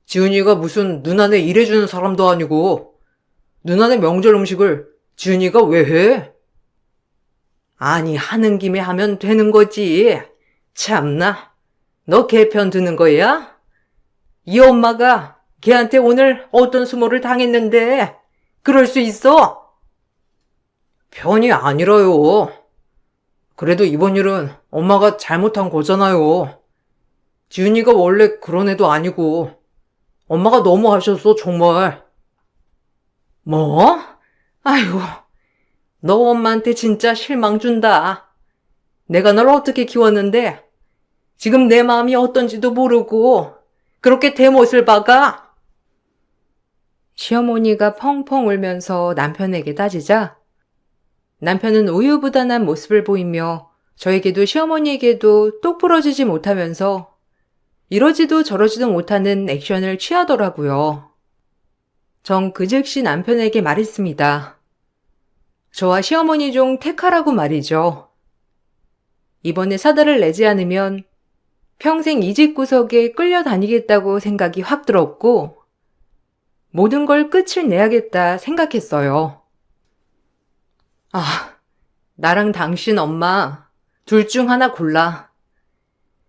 지은이가 무슨 누나네 일해주는 사람도 아니고 누나네 명절 음식을 지은이가 왜 해? 아니 하는 김에 하면 되는 거지. 참나, 너 걔 편 드는 거야? 이 엄마가 걔한테 오늘 어떤 수모를 당했는데 그럴 수 있어? 편이 아니라요. 그래도 이번 일은 엄마가 잘못한 거잖아요. 지은이가 원래 그런 애도 아니고 엄마가 너무 하셨어, 정말. 뭐? 아이고, 너 엄마한테 진짜 실망 준다. 내가 널 어떻게 키웠는데 지금 내 마음이 어떤지도 모르고 그렇게 대못을 박아? 시어머니가 펑펑 울면서 남편에게 따지자 남편은 우유부단한 모습을 보이며 저에게도 시어머니에게도 똑부러지지 못하면서 이러지도 저러지도 못하는 액션을 취하더라고요. 전 그 즉시 남편에게 말했습니다. 저와 시어머니 중 택하라고 말이죠. 이번에 사달을 내지 않으면 평생 이 집 구석에 끌려다니겠다고 생각이 확 들었고 모든 걸 끝을 내야겠다 생각했어요. 아, 나랑 당신 엄마 둘 중 하나 골라.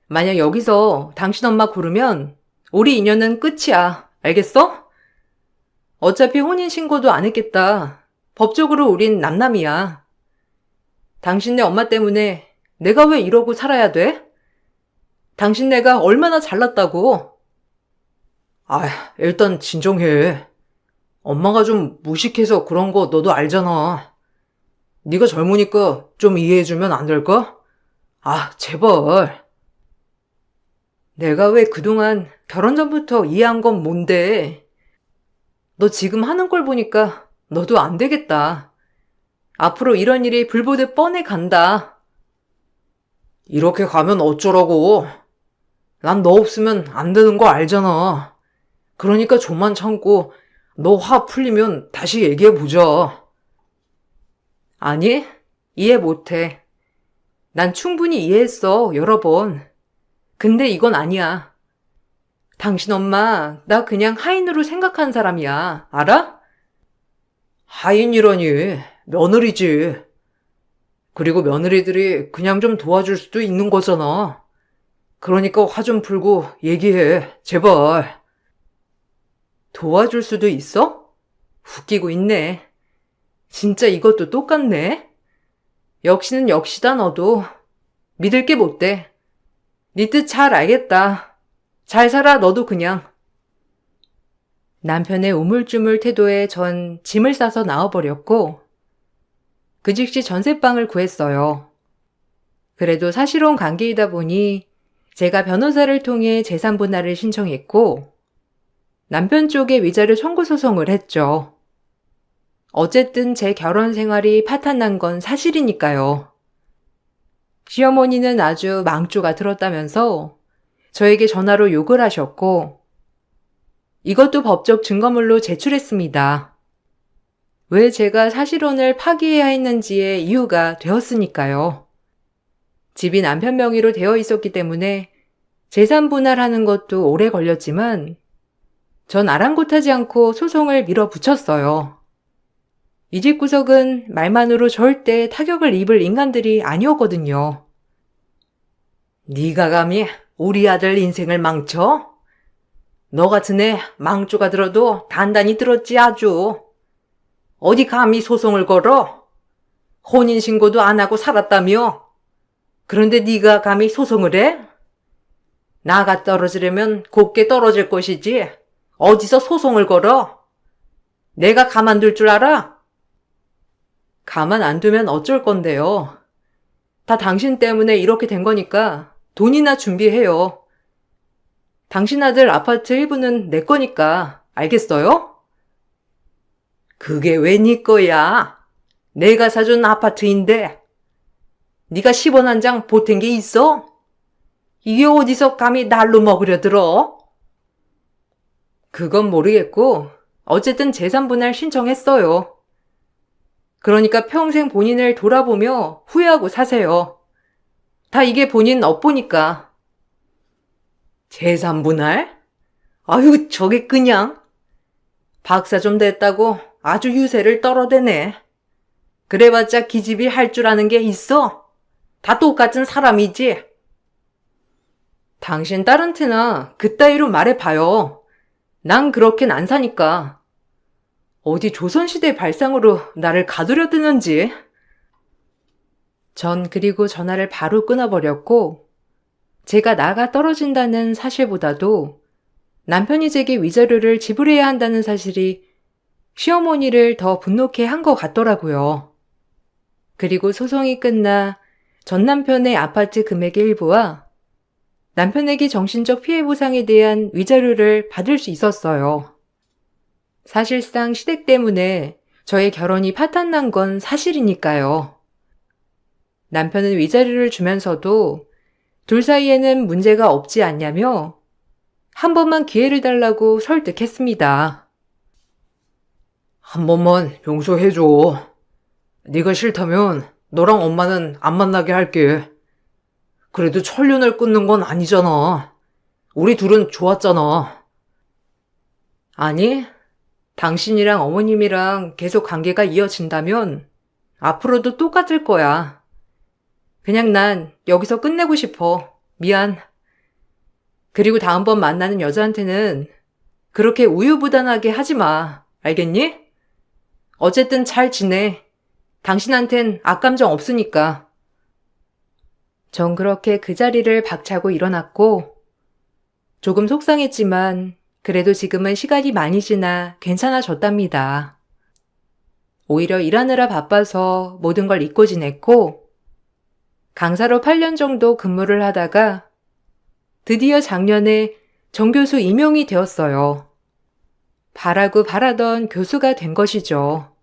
만약 여기서 당신 엄마 고르면 우리 인연은 끝이야. 알겠어? 어차피 혼인신고도 안 했겠다. 법적으로 우린 남남이야. 당신네 엄마 때문에 내가 왜 이러고 살아야 돼? 당신네가 얼마나 잘났다고. 아, 일단 진정해. 엄마가 좀 무식해서 그런 거 너도 알잖아. 네가 젊으니까 좀 이해해주면 안 될까? 아, 제발. 내가 왜 그동안 결혼 전부터 이해한 건 뭔데? 너 지금 하는 걸 보니까 너도 안 되겠다. 앞으로 이런 일이 불보듯 뻔해 간다. 이렇게 가면 어쩌라고. 난 너 없으면 안 되는 거 알잖아. 그러니까 좀만 참고 너 화 풀리면 다시 얘기해보자. 아니, 이해 못해. 난 충분히 이해했어, 여러 번. 근데 이건 아니야. 당신 엄마, 나 그냥 하인으로 생각한 사람이야. 알아? 하인이라니, 며느리지. 그리고 며느리들이 그냥 좀 도와줄 수도 있는 거잖아. 그러니까 화 좀 풀고 얘기해, 제발. 도와줄 수도 있어? 웃기고 있네. 진짜 이것도 똑같네. 역시는 역시다, 너도. 믿을 게 못 돼. 네 뜻 잘 알겠다. 잘 살아, 너도 그냥. 남편의 우물쭈물 태도에 전 짐을 싸서 나와버렸고, 그 즉시 전세방을 구했어요. 그래도 사실혼 관계이다 보니 제가 변호사를 통해 재산 분할을 신청했고, 남편 쪽에 위자료 청구 소송을 했죠. 어쨌든 제 결혼 생활이 파탄난 건 사실이니까요. 시어머니는 아주 망조가 들었다면서 저에게 전화로 욕을 하셨고, 이것도 법적 증거물로 제출했습니다. 왜 제가 사실혼을 파기해야 했는지의 이유가 되었으니까요. 집이 남편 명의로 되어 있었기 때문에 재산 분할하는 것도 오래 걸렸지만 전 아랑곳하지 않고 소송을 밀어붙였어요. 이 집 구석은 말만으로 절대 타격을 입을 인간들이 아니었거든요. 네가 감히 우리 아들 인생을 망쳐? 너 같은 애 망조가 들어도 단단히 들었지 아주. 어디 감히 소송을 걸어? 혼인신고도 안 하고 살았다며? 그런데 네가 감히 소송을 해? 나가 떨어지려면 곱게 떨어질 것이지. 어디서 소송을 걸어? 내가 가만둘 줄 알아? 가만 안 두면 어쩔 건데요. 다 당신 때문에 이렇게 된 거니까 돈이나 준비해요. 당신 아들 아파트 일부는 내 거니까 알겠어요? 그게 왜 네 거야? 내가 사준 아파트인데. 네가 10원 한 장 보탠 게 있어? 이게 어디서 감히 날로 먹으려 들어? 그건 모르겠고 어쨌든 재산 분할 신청했어요. 그러니까 평생 본인을 돌아보며 후회하고 사세요. 다 이게 본인 업보니까. 재산 분할? 아유, 저게 그냥. 박사 좀 됐다고 아주 유세를 떨어대네. 그래봤자 기집이 할 줄 아는 게 있어? 다 똑같은 사람이지. 당신 딸한테나 그따위로 말해봐요. 난 그렇게는 안 사니까. 어디 조선시대 발상으로 나를 가두려 드는지. 전 그리고 전화를 바로 끊어버렸고, 제가 나가 떨어진다는 사실보다도 남편이 제게 위자료를 지불해야 한다는 사실이 시어머니를 더 분노케 한 것 같더라고요. 그리고 소송이 끝나 전 남편의 아파트 금액의 일부와 남편에게 정신적 피해 보상에 대한 위자료를 받을 수 있었어요. 사실상 시댁 때문에 저의 결혼이 파탄난 건 사실이니까요. 남편은 위자료를 주면서도 둘 사이에는 문제가 없지 않냐며 한 번만 기회를 달라고 설득했습니다. 한 번만 용서해줘. 네가 싫다면 너랑 엄마는 안 만나게 할게. 그래도 천륜을 끊는 건 아니잖아. 우리 둘은 좋았잖아. 아니, 당신이랑 어머님이랑 계속 관계가 이어진다면 앞으로도 똑같을 거야. 그냥 난 여기서 끝내고 싶어. 미안. 그리고 다음번 만나는 여자한테는 그렇게 우유부단하게 하지 마. 알겠니? 어쨌든 잘 지내. 당신한텐 악감정 없으니까. 전 그렇게 그 자리를 박차고 일어났고, 조금 속상했지만 그래도 지금은 시간이 많이 지나 괜찮아졌답니다. 오히려 일하느라 바빠서 모든 걸 잊고 지냈고, 강사로 8년 정도 근무를 하다가 드디어 작년에 정교수 임용이 되었어요. 바라고 바라던 교수가 된 것이죠.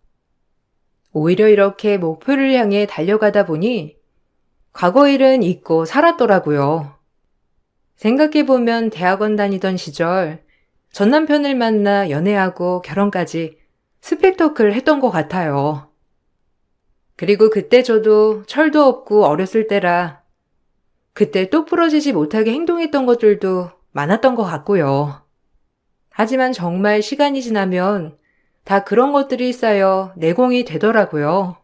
오히려 이렇게 목표를 향해 달려가다 보니 과거 일은 잊고 살았더라고요. 생각해보면 대학원 다니던 시절 전 남편을 만나 연애하고 결혼까지 스펙터클 했던 것 같아요. 그리고 그때 저도 철도 없고 어렸을 때라 그때 똑 부러지지 못하게 행동했던 것들도 많았던 것 같고요. 하지만 정말 시간이 지나면 다 그런 것들이 쌓여 내공이 되더라고요.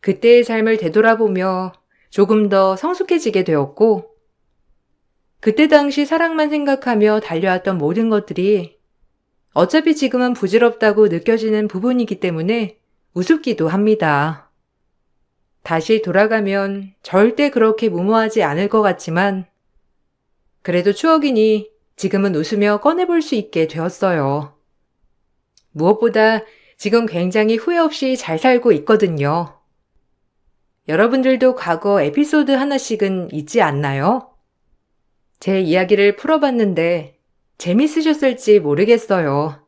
그때의 삶을 되돌아보며 조금 더 성숙해지게 되었고, 그때 당시 사랑만 생각하며 달려왔던 모든 것들이 어차피 지금은 부질없다고 느껴지는 부분이기 때문에 우습기도 합니다. 다시 돌아가면 절대 그렇게 무모하지 않을 것 같지만, 그래도 추억이니 지금은 웃으며 꺼내볼 수 있게 되었어요. 무엇보다 지금 굉장히 후회 없이 잘 살고 있거든요. 여러분들도 과거 에피소드 하나씩은 있지 않나요? 제 이야기를 풀어봤는데 재밌으셨을지 모르겠어요.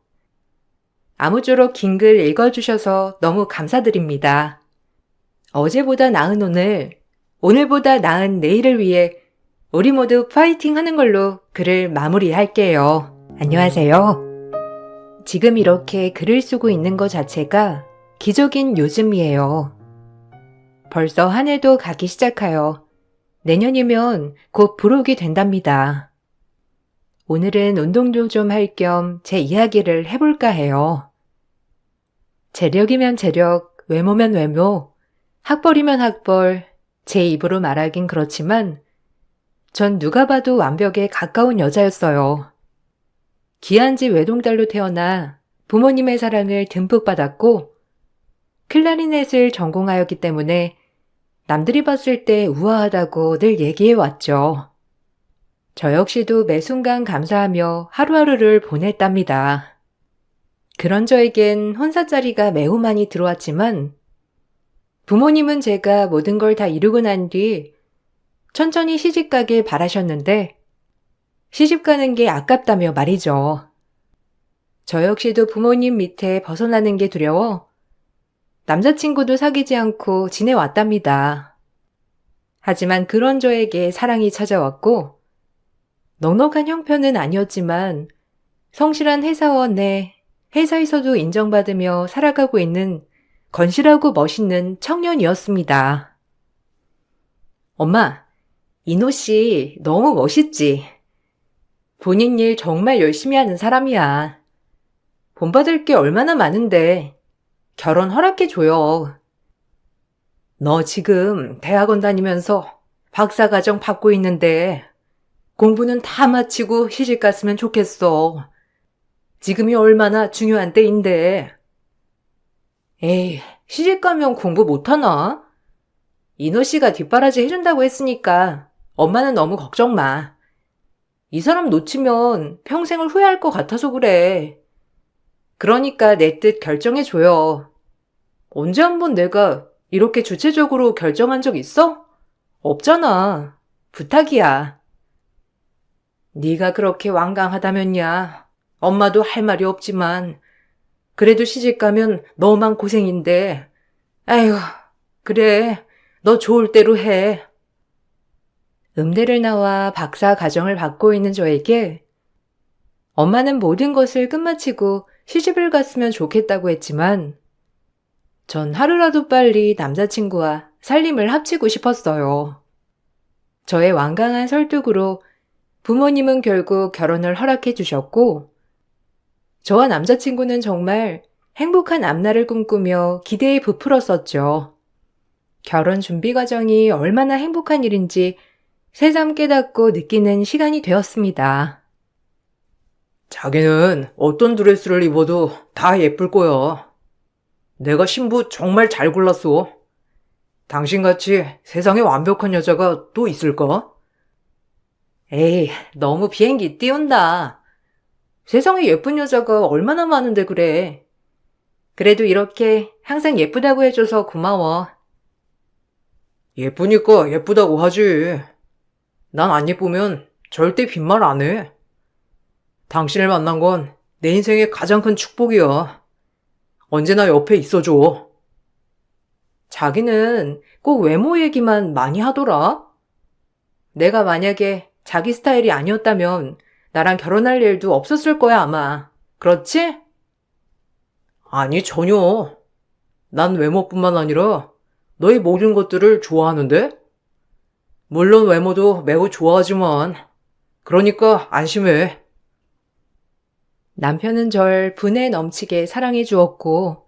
아무쪼록 긴 글 읽어주셔서 너무 감사드립니다. 어제보다 나은 오늘, 오늘보다 나은 내일을 위해 우리 모두 파이팅 하는 걸로 글을 마무리할게요. 안녕하세요. 지금 이렇게 글을 쓰고 있는 것 자체가 기적인 요즘이에요. 벌써 한 해도 가기 시작하여 내년이면 곧 불혹이 된답니다. 오늘은 운동도 좀 할 겸 제 이야기를 해볼까 해요. 재력이면 재력, 외모면 외모, 학벌이면 학벌, 제 입으로 말하긴 그렇지만 전 누가 봐도 완벽에 가까운 여자였어요. 기한지 외동딸로 태어나 부모님의 사랑을 듬뿍 받았고 클라리넷을 전공하였기 때문에 남들이 봤을 때 우아하다고 늘 얘기해왔죠. 저 역시도 매 순간 감사하며 하루하루를 보냈답니다. 그런 저에겐 혼사짜리가 매우 많이 들어왔지만 부모님은 제가 모든 걸 다 이루고 난 뒤 천천히 시집가길 바라셨는데 시집가는 게 아깝다며 말이죠. 저 역시도 부모님 밑에 벗어나는 게 두려워 남자친구도 사귀지 않고 지내왔답니다. 하지만 그런 저에게 사랑이 찾아왔고 넉넉한 형편은 아니었지만 성실한 회사원에 회사에서도 인정받으며 살아가고 있는 건실하고 멋있는 청년이었습니다. 엄마, 이노 씨 너무 멋있지? 본인 일 정말 열심히 하는 사람이야. 본받을 게 얼마나 많은데 결혼 허락해줘요. 너 지금 대학원 다니면서 박사과정 받고 있는데 공부는 다 마치고 시집 갔으면 좋겠어. 지금이 얼마나 중요한 때인데. 에이, 시집 가면 공부 못하나? 이노 씨가 뒷바라지 해준다고 했으니까 엄마는 너무 걱정 마. 이 사람 놓치면 평생을 후회할 것 같아서 그래. 그러니까 내 뜻 결정해줘요. 언제 한번 내가 이렇게 주체적으로 결정한 적 있어? 없잖아. 부탁이야. 네가 그렇게 완강하다면야 엄마도 할 말이 없지만 그래도 시집가면 너만 고생인데 아휴 그래 너 좋을 대로 해. 음대를 나와 박사 과정을 받고 있는 저에게 엄마는 모든 것을 끝마치고 시집을 갔으면 좋겠다고 했지만 전 하루라도 빨리 남자친구와 살림을 합치고 싶었어요. 저의 완강한 설득으로 부모님은 결국 결혼을 허락해 주셨고 저와 남자친구는 정말 행복한 앞날을 꿈꾸며 기대에 부풀었었죠. 결혼 준비 과정이 얼마나 행복한 일인지 새삼 깨닫고 느끼는 시간이 되었습니다. 자기는 어떤 드레스를 입어도 다 예쁠 거야. 내가 신부 정말 잘 골랐어. 당신같이 세상에 완벽한 여자가 또 있을까? 에이, 너무 비행기 띄운다. 세상에 예쁜 여자가 얼마나 많은데 그래. 그래도 이렇게 항상 예쁘다고 해줘서 고마워. 예쁘니까 예쁘다고 하지. 난 안 예쁘면 절대 빈말 안 해. 당신을 만난 건 내 인생의 가장 큰 축복이야. 언제나 옆에 있어줘. 자기는 꼭 외모 얘기만 많이 하더라. 내가 만약에 자기 스타일이 아니었다면 나랑 결혼할 일도 없었을 거야 아마. 그렇지? 아니 전혀. 난 외모뿐만 아니라 너의 모든 것들을 좋아하는데? 물론 외모도 매우 좋아하지만, 그러니까 안심해. 남편은 절 분에 넘치게 사랑해 주었고,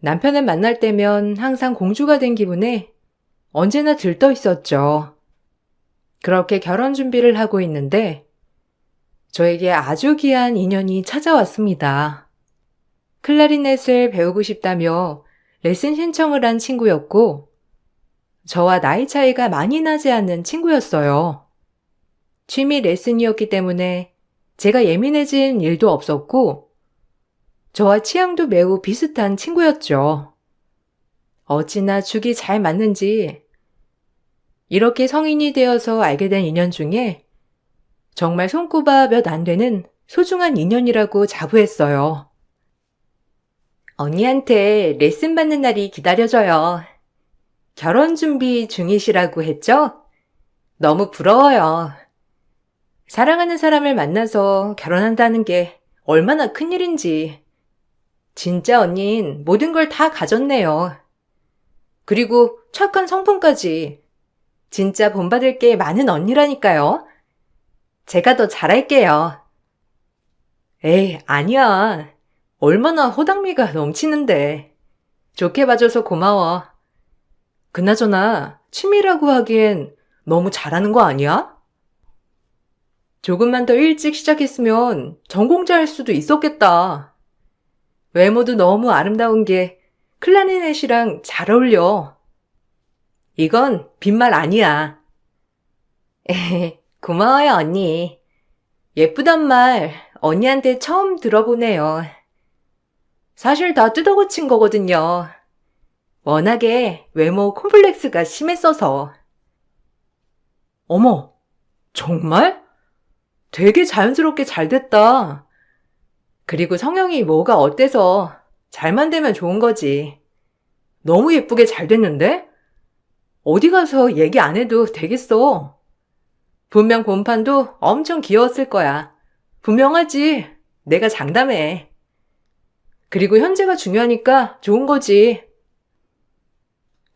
남편을 만날 때면 항상 공주가 된 기분에 언제나 들떠 있었죠. 그렇게 결혼 준비를 하고 있는데, 저에게 아주 귀한 인연이 찾아왔습니다. 클라리넷을 배우고 싶다며 레슨 신청을 한 친구였고, 저와 나이 차이가 많이 나지 않는 친구였어요. 취미 레슨이었기 때문에 제가 예민해진 일도 없었고, 저와 취향도 매우 비슷한 친구였죠. 어찌나 죽이 잘 맞는지, 이렇게 성인이 되어서 알게 된 인연 중에 정말 손꼽아 몇 안 되는 소중한 인연이라고 자부했어요. 언니한테 레슨 받는 날이 기다려져요. 결혼 준비 중이시라고 했죠? 너무 부러워요. 사랑하는 사람을 만나서 결혼한다는 게 얼마나 큰일인지. 진짜 언닌 모든 걸 다 가졌네요. 그리고 착한 성품까지. 진짜 본받을 게 많은 언니라니까요. 제가 더 잘할게요. 에이, 아니야. 얼마나 호당미가 넘치는데. 좋게 봐줘서 고마워. 그나저나 취미라고 하기엔 너무 잘하는 거 아니야? 조금만 더 일찍 시작했으면 전공자 할 수도 있었겠다. 외모도 너무 아름다운 게 클라리넷이랑 잘 어울려. 이건 빈말 아니야. 고마워요, 언니. 예쁘단 말 언니한테 처음 들어보네요. 사실 다 뜯어고친 거거든요. 워낙에 외모 콤플렉스가 심했어서. 어머, 정말? 되게 자연스럽게 잘 됐다. 그리고 성형이 뭐가 어때서 잘만 되면 좋은 거지. 너무 예쁘게 잘 됐는데? 어디 가서 얘기 안 해도 되겠어. 분명 본판도 엄청 귀여웠을 거야. 분명하지. 내가 장담해. 그리고 현재가 중요하니까 좋은 거지.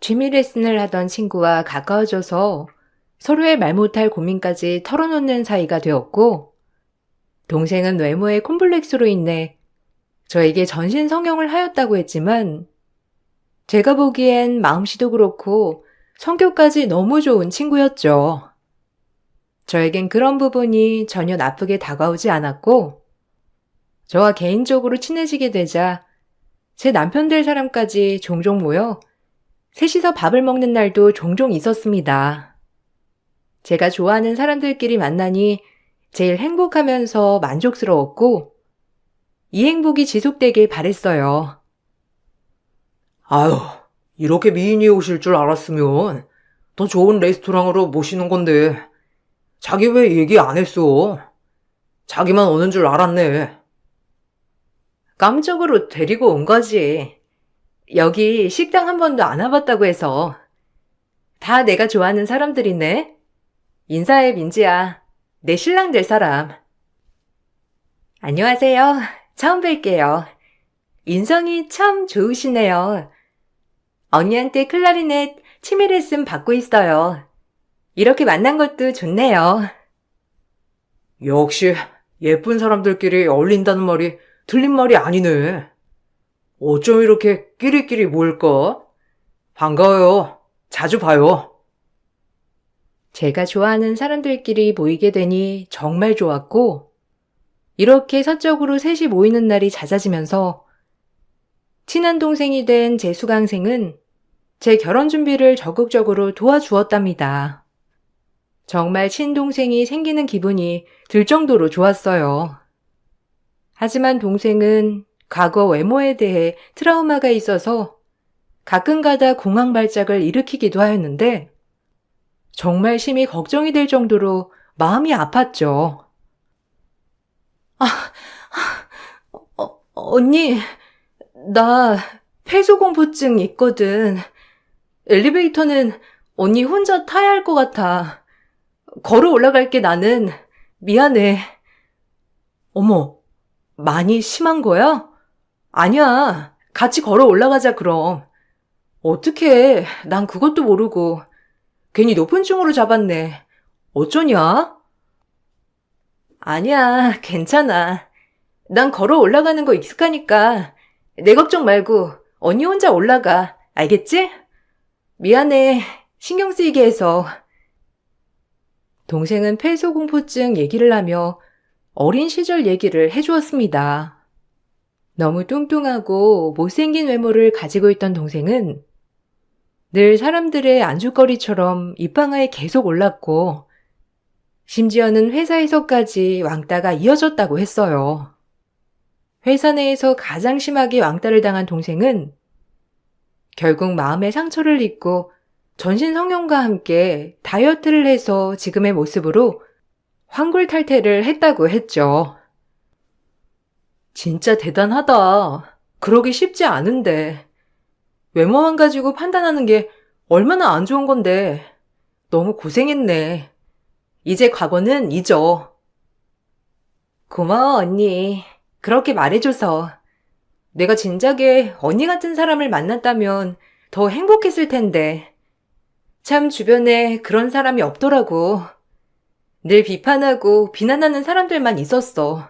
취미 레슨을 하던 친구와 가까워져서 서로의 말 못할 고민까지 털어놓는 사이가 되었고, 동생은 외모의 콤플렉스로 인해 저에게 전신 성형을 하였다고 했지만, 제가 보기엔 마음씨도 그렇고 성격까지 너무 좋은 친구였죠. 저에겐 그런 부분이 전혀 나쁘게 다가오지 않았고, 저와 개인적으로 친해지게 되자 제 남편 될 사람까지 종종 모여 셋이서 밥을 먹는 날도 종종 있었습니다. 제가 좋아하는 사람들끼리 만나니 제일 행복하면서 만족스러웠고, 이 행복이 지속되길 바랬어요. 아유, 이렇게 미인이 오실 줄 알았으면 더 좋은 레스토랑으로 모시는 건데, 자기 왜 얘기 안 했어? 자기만 오는 줄 알았네. 깜짝으로 데리고 온 거지. 여기 식당 한 번도 안 와봤다고 해서. 다 내가 좋아하는 사람들이네. 인사해, 민지야. 내 신랑 될 사람. 안녕하세요. 처음 뵐게요. 인성이 참 좋으시네요. 언니한테 클라리넷 취미 레슨 받고 있어요. 이렇게 만난 것도 좋네요. 역시 예쁜 사람들끼리 어울린다는 말이 틀린 말이 아니네. 어쩜 이렇게 끼리끼리 모일까? 반가워요. 자주 봐요. 제가 좋아하는 사람들끼리 모이게 되니 정말 좋았고, 이렇게 사적으로 셋이 모이는 날이 잦아지면서 친한 동생이 된 제 수강생은 제 결혼 준비를 적극적으로 도와주었답니다. 정말 친동생이 생기는 기분이 들 정도로 좋았어요. 하지만 동생은 과거 외모에 대해 트라우마가 있어서 가끔가다 공황 발작을 일으키기도 하였는데, 정말 심히 걱정이 될 정도로 마음이 아팠죠. 언니, 나 폐소공포증 있거든. 엘리베이터는 언니 혼자 타야 할 것 같아. 걸어 올라갈게 나는. 미안해. 어머, 많이 심한 거야? 아니야. 같이 걸어 올라가자, 그럼. 어떡해. 난 그것도 모르고. 괜히 높은 층으로 잡았네. 어쩌냐? 아니야, 괜찮아. 난 걸어 올라가는 거 익숙하니까 내 걱정 말고 언니 혼자 올라가. 알겠지? 미안해. 신경 쓰이게 해서. 동생은 폐소공포증 얘기를 하며 어린 시절 얘기를 해주었습니다. 너무 뚱뚱하고 못생긴 외모를 가지고 있던 동생은 늘 사람들의 안주거리처럼 입방아에 계속 올랐고 심지어는 회사에서까지 왕따가 이어졌다고 했어요. 회사 내에서 가장 심하게 왕따를 당한 동생은 결국 마음의 상처를 입고 전신 성형과 함께 다이어트를 해서 지금의 모습으로 환골탈태를 했다고 했죠. 진짜 대단하다. 그러기 쉽지 않은데. 외모만 가지고 판단하는 게 얼마나 안 좋은 건데. 너무 고생했네. 이제 과거는 잊어. 고마워, 언니. 그렇게 말해줘서. 내가 진작에 언니 같은 사람을 만났다면 더 행복했을 텐데. 참 주변에 그런 사람이 없더라고. 늘 비판하고 비난하는 사람들만 있었어.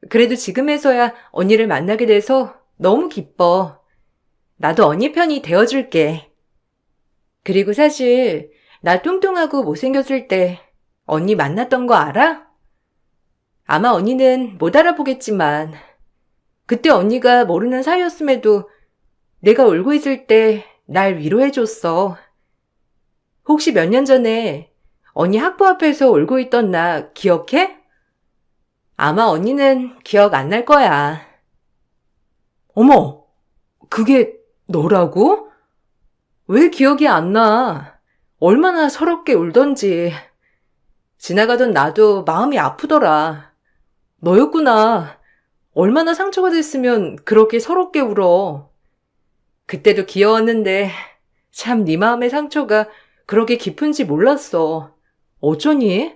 그래도 지금에서야 언니를 만나게 돼서 너무 기뻐. 나도 언니 편이 되어줄게. 그리고 사실 나 뚱뚱하고 못생겼을 때 언니 만났던 거 알아? 아마 언니는 못 알아보겠지만 그때 언니가 모르는 사이였음에도 내가 울고 있을 때 날 위로해줬어. 혹시 몇 년 전에 언니 학부 앞에서 울고 있던 나 기억해? 아마 언니는 기억 안 날 거야. 어머, 그게 너라고? 왜 기억이 안 나? 얼마나 서럽게 울던지. 지나가던 나도 마음이 아프더라. 너였구나. 얼마나 상처가 됐으면 그렇게 서럽게 울어. 그때도 귀여웠는데 참 네 마음의 상처가 그렇게 깊은지 몰랐어. 어쩌니?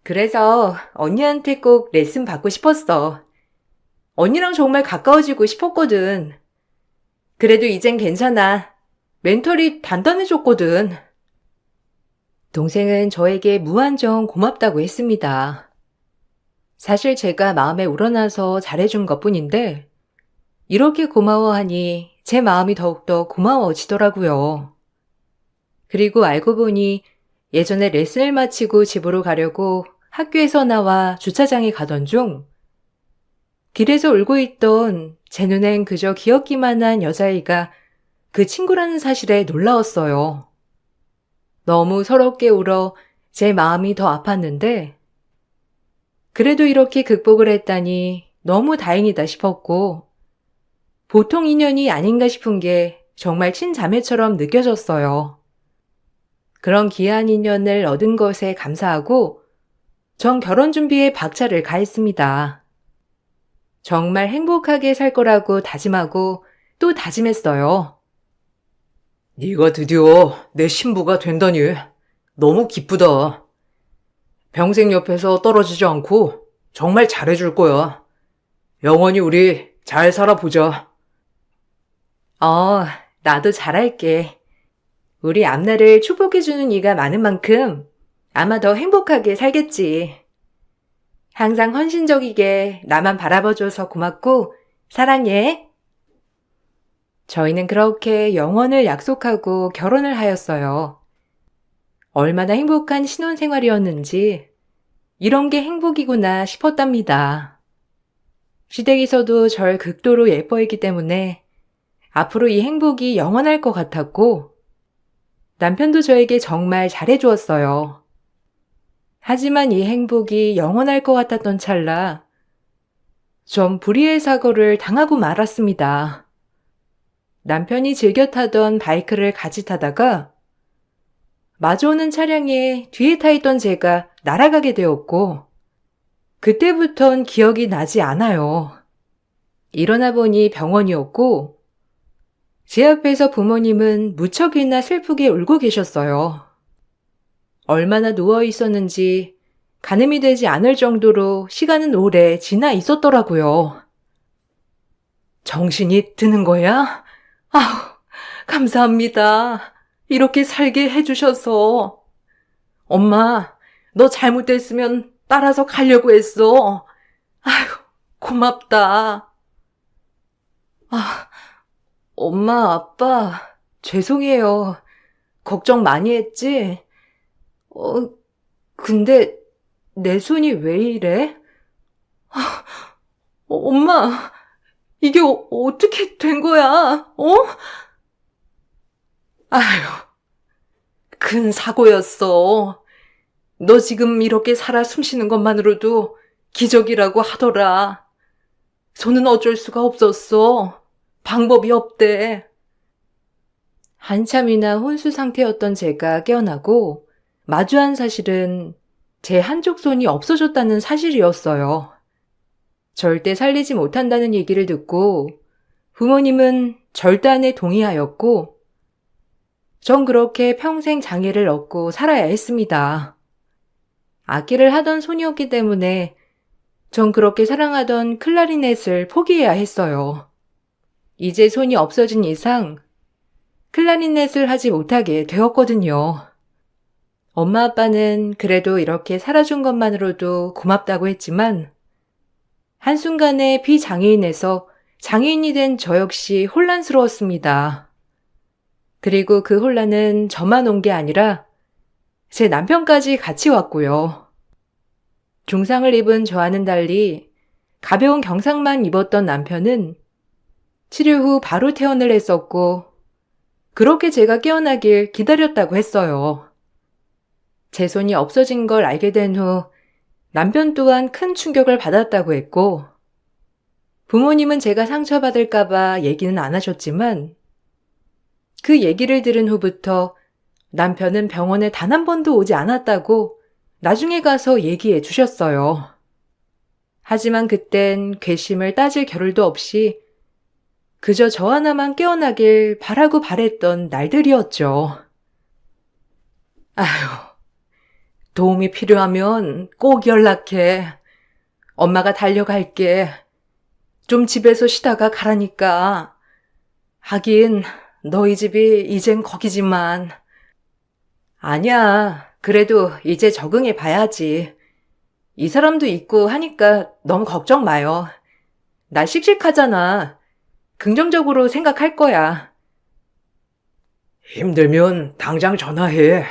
그래서 언니한테 꼭 레슨 받고 싶었어. 언니랑 정말 가까워지고 싶었거든. 그래도 이젠 괜찮아. 멘털이 단단해졌거든. 동생은 저에게 무한정 고맙다고 했습니다. 사실 제가 마음에 우러나서 잘해준 것뿐인데 이렇게 고마워하니 제 마음이 더욱더 고마워지더라고요. 그리고 알고 보니 예전에 레슨을 마치고 집으로 가려고 학교에서 나와 주차장에 가던 중 길에서 울고 있던 제 눈엔 그저 귀엽기만 한 여자아이가 그 친구라는 사실에 놀라웠어요. 너무 서럽게 울어 제 마음이 더 아팠는데 그래도 이렇게 극복을 했다니 너무 다행이다 싶었고 보통 인연이 아닌가 싶은 게 정말 친자매처럼 느껴졌어요. 그런 귀한 인연을 얻은 것에 감사하고 전 결혼 준비에 박차를 가했습니다. 정말 행복하게 살 거라고 다짐하고 또 다짐했어요. 네가 드디어 내 신부가 된다니 너무 기쁘다. 평생 옆에서 떨어지지 않고 정말 잘해줄 거야. 영원히 우리 잘 살아보자. 나도 잘할게. 우리 앞날을 축복해주는 이가 많은 만큼 아마 더 행복하게 살겠지. 항상 헌신적이게 나만 바라봐줘서 고맙고 사랑해. 저희는 그렇게 영원을 약속하고 결혼을 하였어요. 얼마나 행복한 신혼생활이었는지 이런 게 행복이구나 싶었답니다. 시댁에서도 절 극도로 예뻐했기 때문에 앞으로 이 행복이 영원할 것 같았고 남편도 저에게 정말 잘해주었어요. 하지만 이 행복이 영원할 것 같았던 찰나 좀 불의의 사고를 당하고 말았습니다. 남편이 즐겨 타던 바이크를 같이 타다가 마주오는 차량에 뒤에 타 있던 제가 날아가게 되었고 그때부턴 기억이 나지 않아요. 일어나 보니 병원이었고 제 앞에서 부모님은 무척이나 슬프게 울고 계셨어요. 얼마나 누워 있었는지 가늠이 되지 않을 정도로 시간은 오래 지나 있었더라고요. 정신이 드는 거야? 아우, 감사합니다. 이렇게 살게 해주셔서. 엄마, 너 잘못됐으면 따라서 가려고 했어. 아휴, 고맙다. 아, 엄마, 아빠, 죄송해요. 걱정 많이 했지? 근데 내 손이 왜 이래? 엄마, 이게 어떻게 된 거야? 아휴, 큰 사고였어. 너 지금 이렇게 살아 숨쉬는 것만으로도 기적이라고 하더라. 손은 어쩔 수가 없었어. 방법이 없대. 한참이나 혼수 상태였던 제가 깨어나고 마주한 사실은 제 한쪽 손이 없어졌다는 사실이었어요. 절대 살리지 못한다는 얘기를 듣고 부모님은 절단에 동의하였고 전 그렇게 평생 장애를 얻고 살아야 했습니다. 악기를 하던 손이었기 때문에 전 그렇게 사랑하던 클라리넷을 포기해야 했어요. 이제 손이 없어진 이상 클라리넷을 하지 못하게 되었거든요. 엄마 아빠는 그래도 이렇게 살아준 것만으로도 고맙다고 했지만 한순간에 비장애인에서 장애인이 된 저 역시 혼란스러웠습니다. 그리고 그 혼란은 저만 온 게 아니라 제 남편까지 같이 왔고요. 중상을 입은 저와는 달리 가벼운 경상만 입었던 남편은 치료 후 바로 퇴원을 했었고 그렇게 제가 깨어나길 기다렸다고 했어요. 제 손이 없어진 걸 알게 된 후 남편 또한 큰 충격을 받았다고 했고 부모님은 제가 상처받을까봐 얘기는 안 하셨지만 그 얘기를 들은 후부터 남편은 병원에 단 한 번도 오지 않았다고 나중에 가서 얘기해 주셨어요. 하지만 그땐 괘씸을 따질 겨를도 없이 그저 저 하나만 깨어나길 바라고 바랬던 날들이었죠. 아휴, 도움이 필요하면 꼭 연락해. 엄마가 달려갈게. 좀 집에서 쉬다가 가라니까. 하긴 너희 집이 이젠 거기지만. 아니야, 그래도 이제 적응해 봐야지. 이 사람도 있고 하니까 너무 걱정 마요. 나 씩씩하잖아. 긍정적으로 생각할 거야. 힘들면 당장 전화해.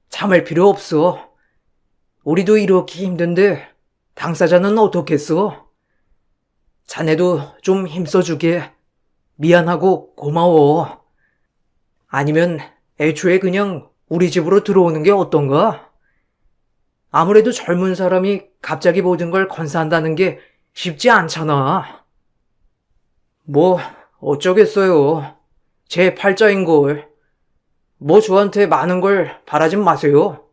참을 필요 없어. 우리도 이렇게 힘든데 당사자는 어떻겠어? 자네도 좀 힘써주게. 미안하고 고마워. 아니면 애초에 그냥 우리 집으로 들어오는 게 어떤가? 아무래도 젊은 사람이 갑자기 모든 걸 건사한다는 게 쉽지 않잖아. 뭐 어쩌겠어요. 제 팔자인걸. 뭐 저한테 많은 걸 바라진 마세요.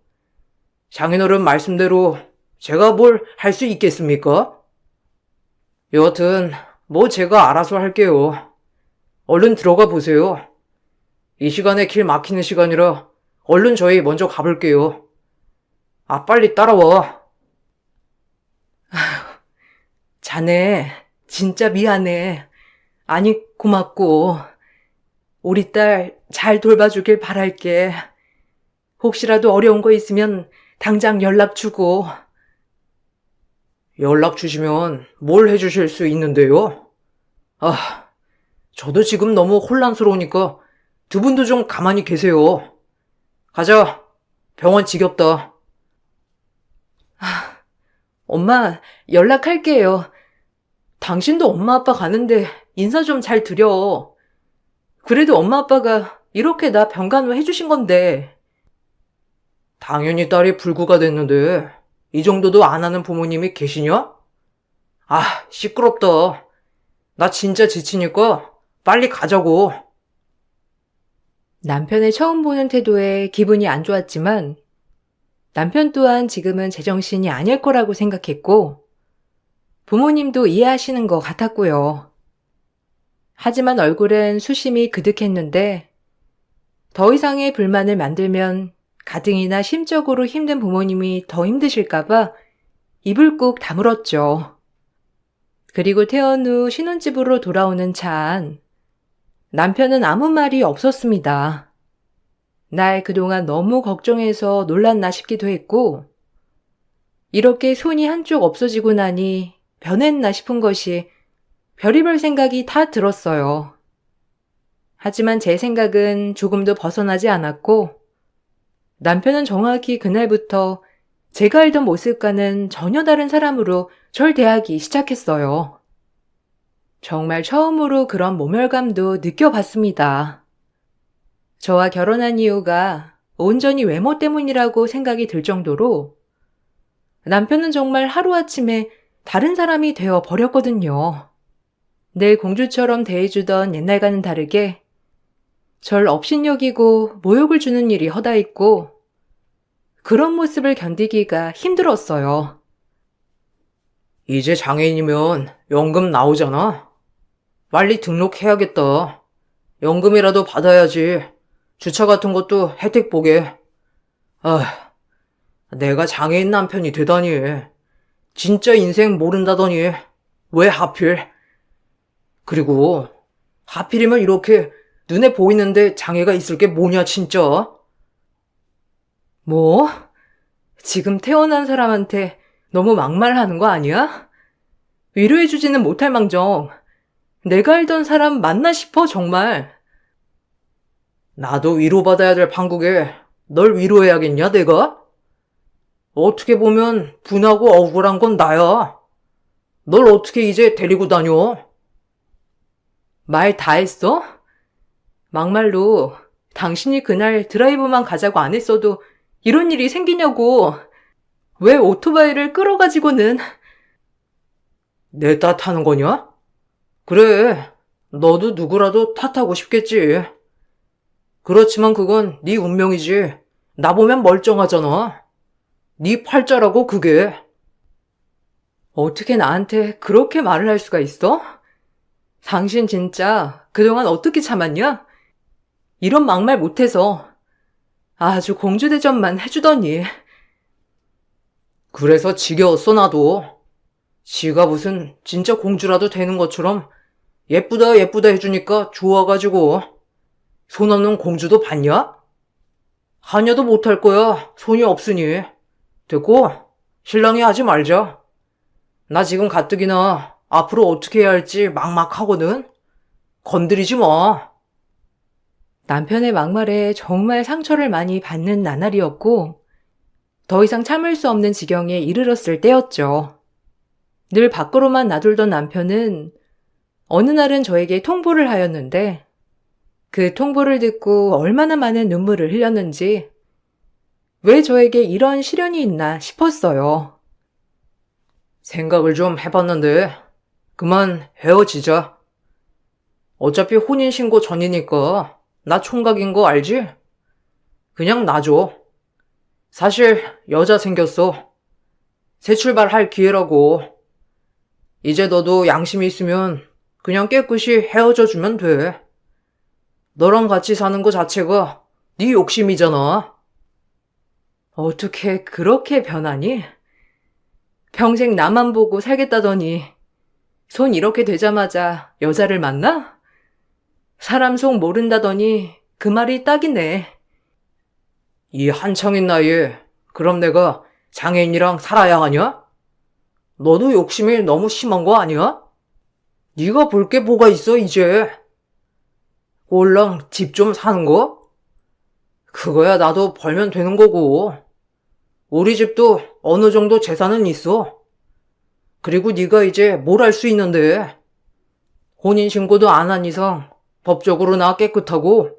장인어른 말씀대로 제가 뭘 할 수 있겠습니까? 여하튼 뭐 제가 알아서 할게요. 얼른 들어가 보세요. 이 시간에 길 막히는 시간이라 얼른 저희 먼저 가볼게요. 아, 빨리 따라와. 자네, 진짜 미안해. 아니, 고맙고. 우리 딸 잘 돌봐주길 바랄게. 혹시라도 어려운 거 있으면 당장 연락 주고. 연락 주시면 뭘 해주실 수 있는데요? 아, 저도 지금 너무 혼란스러우니까 두 분도 좀 가만히 계세요. 가자. 병원 지겹다. 엄마, 연락할게요. 당신도 엄마 아빠 가는데 인사 좀 잘 드려. 그래도 엄마 아빠가 이렇게 나 병간호 해주신 건데. 당연히 딸이 불구가 됐는데 이 정도도 안 하는 부모님이 계시냐? 아, 시끄럽다. 나 진짜 지치니까 빨리 가자고. 남편의 처음 보는 태도에 기분이 안 좋았지만 남편 또한 지금은 제정신이 아닐 거라고 생각했고 부모님도 이해하시는 것 같았고요. 하지만 얼굴엔 수심이 그득했는데 더 이상의 불만을 만들면 가등이나 심적으로 힘든 부모님이 더 힘드실까봐 입을 꾹 다물었죠. 그리고 퇴원 후 신혼집으로 돌아오는 차 안, 남편은 아무 말이 없었습니다. 날 그동안 너무 걱정해서 놀랐나 싶기도 했고, 이렇게 손이 한쪽 없어지고 나니 변했나 싶은 것이 별의별 생각이 다 들었어요. 하지만 제 생각은 조금도 벗어나지 않았고, 남편은 정확히 그날부터 제가 알던 모습과는 전혀 다른 사람으로 절 대하기 시작했어요. 정말 처음으로 그런 모멸감도 느껴봤습니다. 저와 결혼한 이유가 온전히 외모 때문이라고 생각이 들 정도로 남편은 정말 하루아침에 다른 사람이 되어 버렸거든요. 늘 공주처럼 대해주던 옛날과는 다르게 절 업신여기고 모욕을 주는 일이 허다했고 그런 모습을 견디기가 힘들었어요. 이제 장애인이면 연금 나오잖아. 빨리 등록해야겠다. 연금이라도 받아야지. 주차 같은 것도 혜택 보게. 아, 내가 장애인 남편이 되다니. 진짜 인생 모른다더니 왜 하필? 그리고 하필이면 이렇게 눈에 보이는데 장애가 있을 게 뭐냐 진짜? 뭐? 지금 태어난 사람한테 너무 막말하는 거 아니야? 위로해주지는 못할 망정 내가 알던 사람 맞나 싶어 정말. 나도 위로받아야 될 판국에 널 위로해야겠냐 내가? 어떻게 보면 분하고 억울한 건 나야. 널 어떻게 이제 데리고 다녀? 말 다 했어? 막말로 당신이 그날 드라이브만 가자고 안 했어도 이런 일이 생기냐고. 왜 오토바이를 끌어가지고는. 내 탓하는 거냐? 그래, 너도 누구라도 탓하고 싶겠지. 그렇지만 그건 네 운명이지. 나 보면 멀쩡하잖아. 네 팔자라고 그게. 어떻게 나한테 그렇게 말을 할 수가 있어? 당신 진짜 그동안 어떻게 참았냐? 이런 막말 못해서 아주 공주대접만 해주더니. 그래서 지겨웠어 나도. 지가 무슨 진짜 공주라도 되는 것처럼 예쁘다 예쁘다 해주니까 좋아가지고. 손 없는 공주도 봤냐? 하녀도 못할 거야. 손이 없으니. 됐고 신랑이 하지 말자. 나 지금 가뜩이나 앞으로 어떻게 해야 할지 막막하거든. 건드리지 마. 남편의 막말에 정말 상처를 많이 받는 나날이었고 더 이상 참을 수 없는 지경에 이르렀을 때였죠. 늘 밖으로만 놔둘던 남편은 어느 날은 저에게 통보를 하였는데 그 통보를 듣고 얼마나 많은 눈물을 흘렸는지 왜 저에게 이런 시련이 있나 싶었어요. 생각을 좀 해봤는데 그만 헤어지자. 어차피 혼인신고 전이니까 나 총각인 거 알지? 그냥 놔줘. 사실 여자 생겼어. 새 출발할 기회라고. 이제 너도 양심이 있으면 그냥 깨끗이 헤어져 주면 돼. 너랑 같이 사는 거 자체가 네 욕심이잖아. 어떻게 그렇게 변하니? 평생 나만 보고 살겠다더니 손 이렇게 되자마자 여자를 만나? 사람 속 모른다더니 그 말이 딱이네. 이 한창인 나이에 그럼 내가 장애인이랑 살아야 하냐? 너도 욕심이 너무 심한 거 아니야? 네가 볼 게 뭐가 있어 이제. 꼴랑 집 좀 사는 거? 그거야 나도 벌면 되는 거고. 우리 집도 어느 정도 재산은 있어. 그리고 네가 이제 뭘 할 수 있는데. 혼인신고도 안 한 이상 법적으로 나 깨끗하고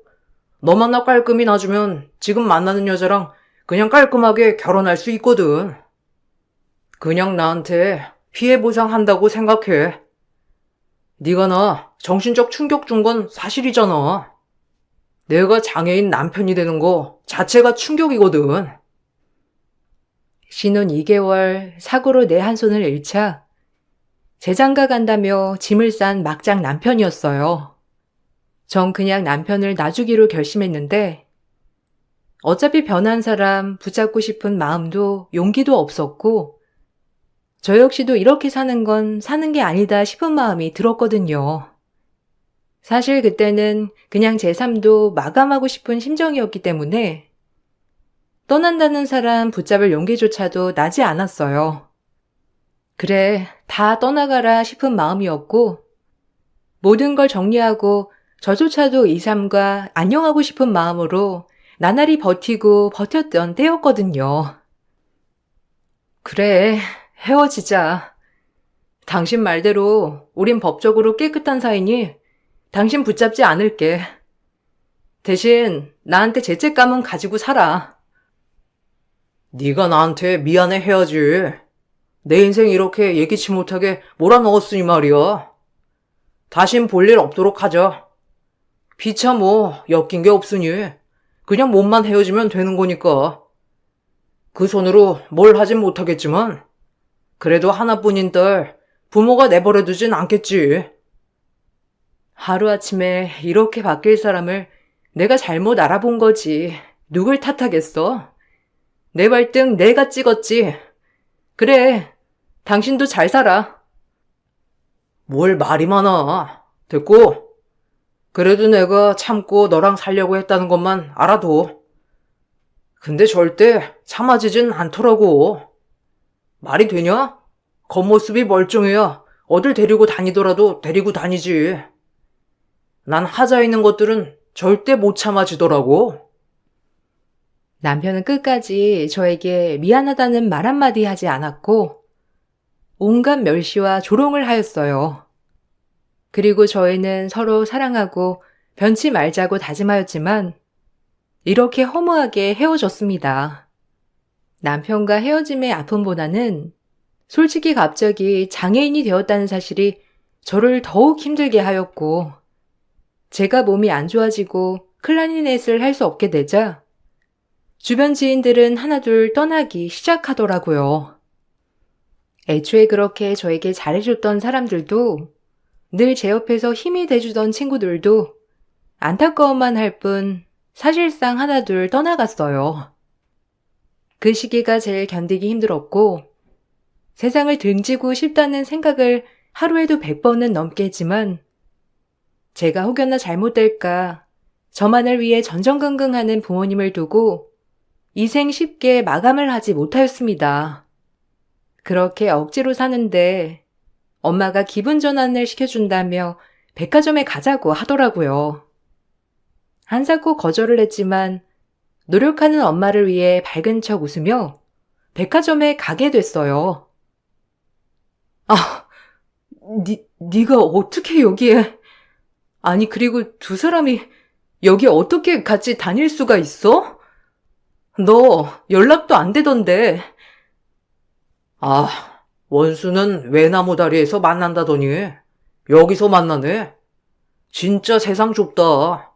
너만 나 깔끔히 놔주면 지금 만나는 여자랑 그냥 깔끔하게 결혼할 수 있거든. 그냥 나한테 피해 보상한다고 생각해. 네가 나 정신적 충격 준 건 사실이잖아. 내가 장애인 남편이 되는 거 자체가 충격이거든. 신혼 2개월 사고로 내 한 손을 잃자 재장가 간다며 짐을 싼 막장 남편이었어요. 전 그냥 남편을 놔주기로 결심했는데 어차피 변한 사람 붙잡고 싶은 마음도 용기도 없었고 저 역시도 이렇게 사는 건 사는 게 아니다 싶은 마음이 들었거든요. 사실 그때는 그냥 제 삶도 마감하고 싶은 심정이었기 때문에 떠난다는 사람 붙잡을 용기조차도 나지 않았어요. 그래, 다 떠나가라 싶은 마음이었고, 모든 걸 정리하고 저조차도 이 삶과 안녕하고 싶은 마음으로 나날이 버티고 버텼던 때였거든요. 그래, 헤어지자. 당신 말대로 우린 법적으로 깨끗한 사이니 당신 붙잡지 않을게. 대신 나한테 죄책감은 가지고 살아. 네가 나한테 미안해 해야지. 내 인생 이렇게 예기치 못하게 몰아넣었으니 말이야. 다신 볼 일 없도록 하자. 피차 뭐 엮인 게 없으니 그냥 몸만 헤어지면 되는 거니까. 그 손으로 뭘 하진 못하겠지만 그래도 하나뿐인 딸 부모가 내버려두진 않겠지. 하루아침에 이렇게 바뀔 사람을 내가 잘못 알아본 거지. 누굴 탓하겠어? 내 발등 내가 찍었지. 그래, 당신도 잘 살아. 뭘 말이 많아. 됐고. 그래도 내가 참고 너랑 살려고 했다는 것만 알아둬. 근데 절대 참아지진 않더라고. 말이 되냐? 겉모습이 멀쩡해야 어딜 데리고 다니더라도 데리고 다니지. 난 하자 있는 것들은 절대 못 참아지더라고. 남편은 끝까지 저에게 미안하다는 말 한마디 하지 않았고 온갖 멸시와 조롱을 하였어요. 그리고 저희는 서로 사랑하고 변치 말자고 다짐하였지만 이렇게 허무하게 헤어졌습니다. 남편과 헤어짐의 아픔보다는 솔직히 갑자기 장애인이 되었다는 사실이 저를 더욱 힘들게 하였고 제가 몸이 안 좋아지고 클라리넷을 할 수 없게 되자 주변 지인들은 하나둘 떠나기 시작하더라고요. 애초에 그렇게 저에게 잘해줬던 사람들도 늘 제 옆에서 힘이 돼주던 친구들도 안타까워만 할 뿐 사실상 하나둘 떠나갔어요. 그 시기가 제일 견디기 힘들었고 세상을 등지고 싶다는 생각을 하루에도 100번은 넘게 했지만 제가 혹여나 잘못될까 저만을 위해 전전긍긍하는 부모님을 두고 이 생 쉽게 마감을 하지 못하였습니다. 그렇게 억지로 사는데 엄마가 기분 전환을 시켜준다며 백화점에 가자고 하더라고요. 한사코 거절을 했지만 노력하는 엄마를 위해 밝은 척 웃으며 백화점에 가게 됐어요. 네가 어떻게 여기에... 아니 그리고 두 사람이 여기 어떻게 같이 다닐 수가 있어? 너 연락도 안 되던데. 원수는 외나무 다리에서 만난다더니 여기서 만나네. 진짜 세상 좁다.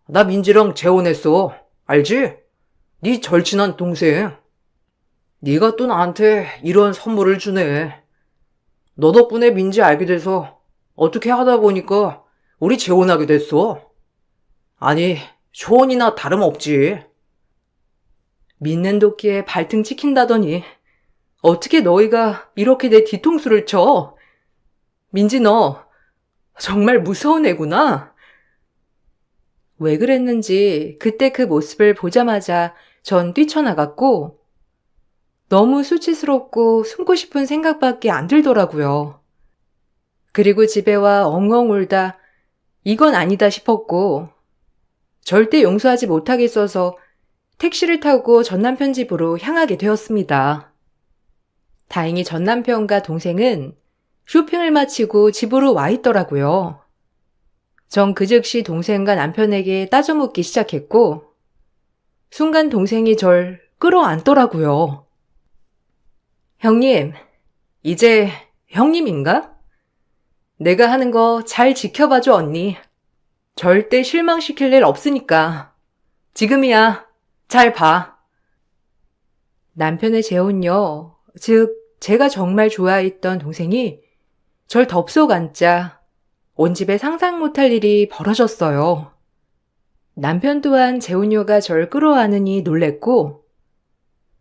나 민지랑 재혼했어. 알지? 네 절친한 동생. 네가 또 나한테 이런 선물을 주네. 너 덕분에 민지 알게 돼서 어떻게 하다 보니까 우리 재혼하게 됐어. 아니, 초혼이나 다름없지. 믿는 도끼에 발등 찍힌다더니 어떻게 너희가 이렇게 내 뒤통수를 쳐? 민지 너 정말 무서운 애구나. 왜 그랬는지 그때 그 모습을 보자마자 전 뛰쳐나갔고 너무 수치스럽고 숨고 싶은 생각밖에 안 들더라고요. 그리고 집에 와 엉엉 울다 이건 아니다 싶었고 절대 용서하지 못하겠어서 택시를 타고 전남편 집으로 향하게 되었습니다. 다행히 전남편과 동생은 쇼핑을 마치고 집으로 와 있더라고요. 전 그 즉시 동생과 남편에게 따져묻기 시작했고 순간 동생이 절 끌어안더라고요. 형님, 이제 형님인가? 내가 하는 거 잘 지켜봐줘 언니. 절대 실망시킬 일 없으니까. 지금이야. 잘 봐. 남편의 재혼녀, 즉 제가 정말 좋아했던 동생이 절 덥석 앉자 온 집에 상상 못할 일이 벌어졌어요. 남편 또한 재혼녀가 절 끌어안으니 놀랬고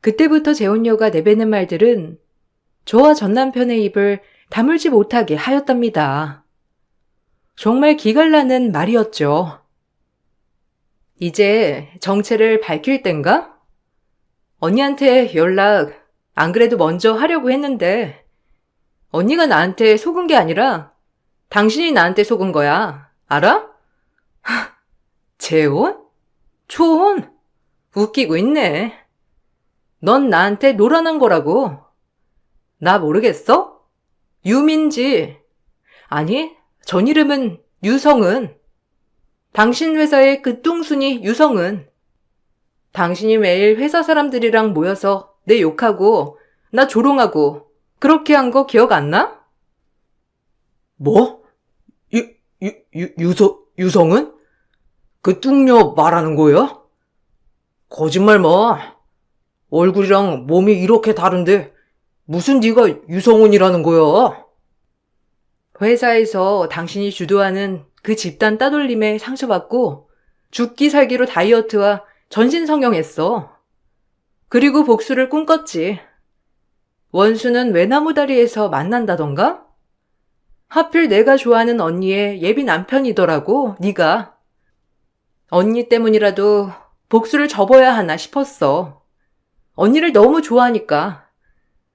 그때부터 재혼녀가 내뱉는 말들은 저와 전 남편의 입을 다물지 못하게 하였답니다. 정말 기갈나는 말이었죠. 이제 정체를 밝힐 땐가? 언니한테 연락 안 그래도 먼저 하려고 했는데 언니가 나한테 속은 게 아니라 당신이 나한테 속은 거야. 알아? 재혼? 초혼? 웃기고 있네. 넌 나한테 노란한 거라고. 나 모르겠어? 유민지. 아니, 전 이름은 유성은. 당신 회사의 그 뚱순이 유성은. 당신이 매일 회사 사람들이랑 모여서 내 욕하고 나 조롱하고 그렇게 한 거 기억 안 나? 뭐? 유성은? 그 뚱녀 말하는 거야? 거짓말 마. 얼굴이랑 몸이 이렇게 다른데 무슨 네가 유성은이라는 거야? 회사에서 당신이 주도하는 그 집단 따돌림에 상처받고 죽기 살기로 다이어트와 전신 성형했어. 그리고 복수를 꿈꿨지. 원수는 외나무다리에서 만난다던가? 하필 내가 좋아하는 언니의 예비 남편이더라고, 네가. 언니 때문이라도 복수를 접어야 하나 싶었어. 언니를 너무 좋아하니까.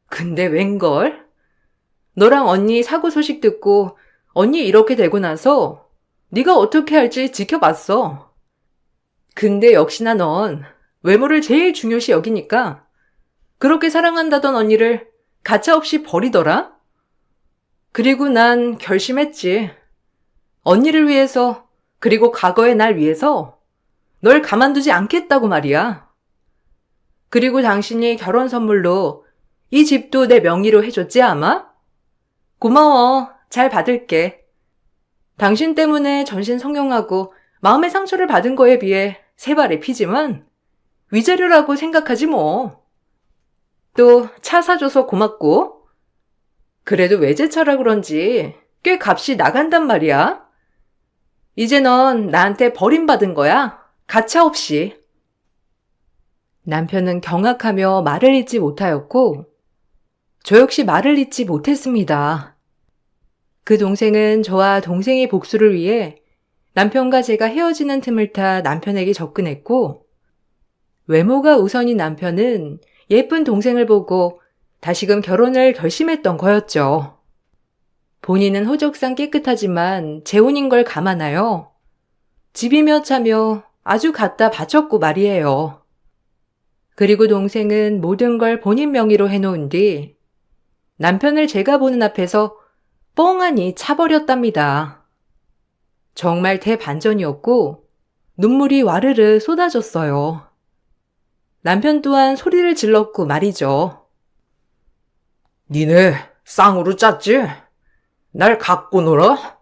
근데 웬걸? 너랑 언니 사고 소식 듣고 언니 이렇게 되고 나서 네가 어떻게 할지 지켜봤어. 근데 역시나 넌 외모를 제일 중요시 여기니까 그렇게 사랑한다던 언니를 가차없이 버리더라? 그리고 난 결심했지. 언니를 위해서, 그리고 과거의 날 위해서 널 가만두지 않겠다고 말이야. 그리고 당신이 결혼 선물로 이 집도 내 명의로 해줬지 아마? 고마워. 잘 받을게. 당신 때문에 전신 성형하고 마음의 상처를 받은 거에 비해 세 발의 피지만 위자료라고 생각하지 뭐. 또 차 사줘서 고맙고. 그래도 외제차라 그런지 꽤 값이 나간단 말이야. 이제 넌 나한테 버림받은 거야. 가차없이. 남편은 경악하며 말을 잇지 못하였고 저 역시 말을 잇지 못했습니다. 그 동생은 저와 동생의 복수를 위해 남편과 제가 헤어지는 틈을 타 남편에게 접근했고 외모가 우선인 남편은 예쁜 동생을 보고 다시금 결혼을 결심했던 거였죠. 본인은 호적상 깨끗하지만 재혼인 걸 감안하여 집이며 차며 아주 갖다 바쳤고 말이에요. 그리고 동생은 모든 걸 본인 명의로 해놓은 뒤 남편을 제가 보는 앞에서 뻥하니 차버렸답니다. 정말 대반전이었고 눈물이 와르르 쏟아졌어요. 남편 또한 소리를 질렀고 말이죠. 니네 쌍으로 짰지? 날 갖고 놀아?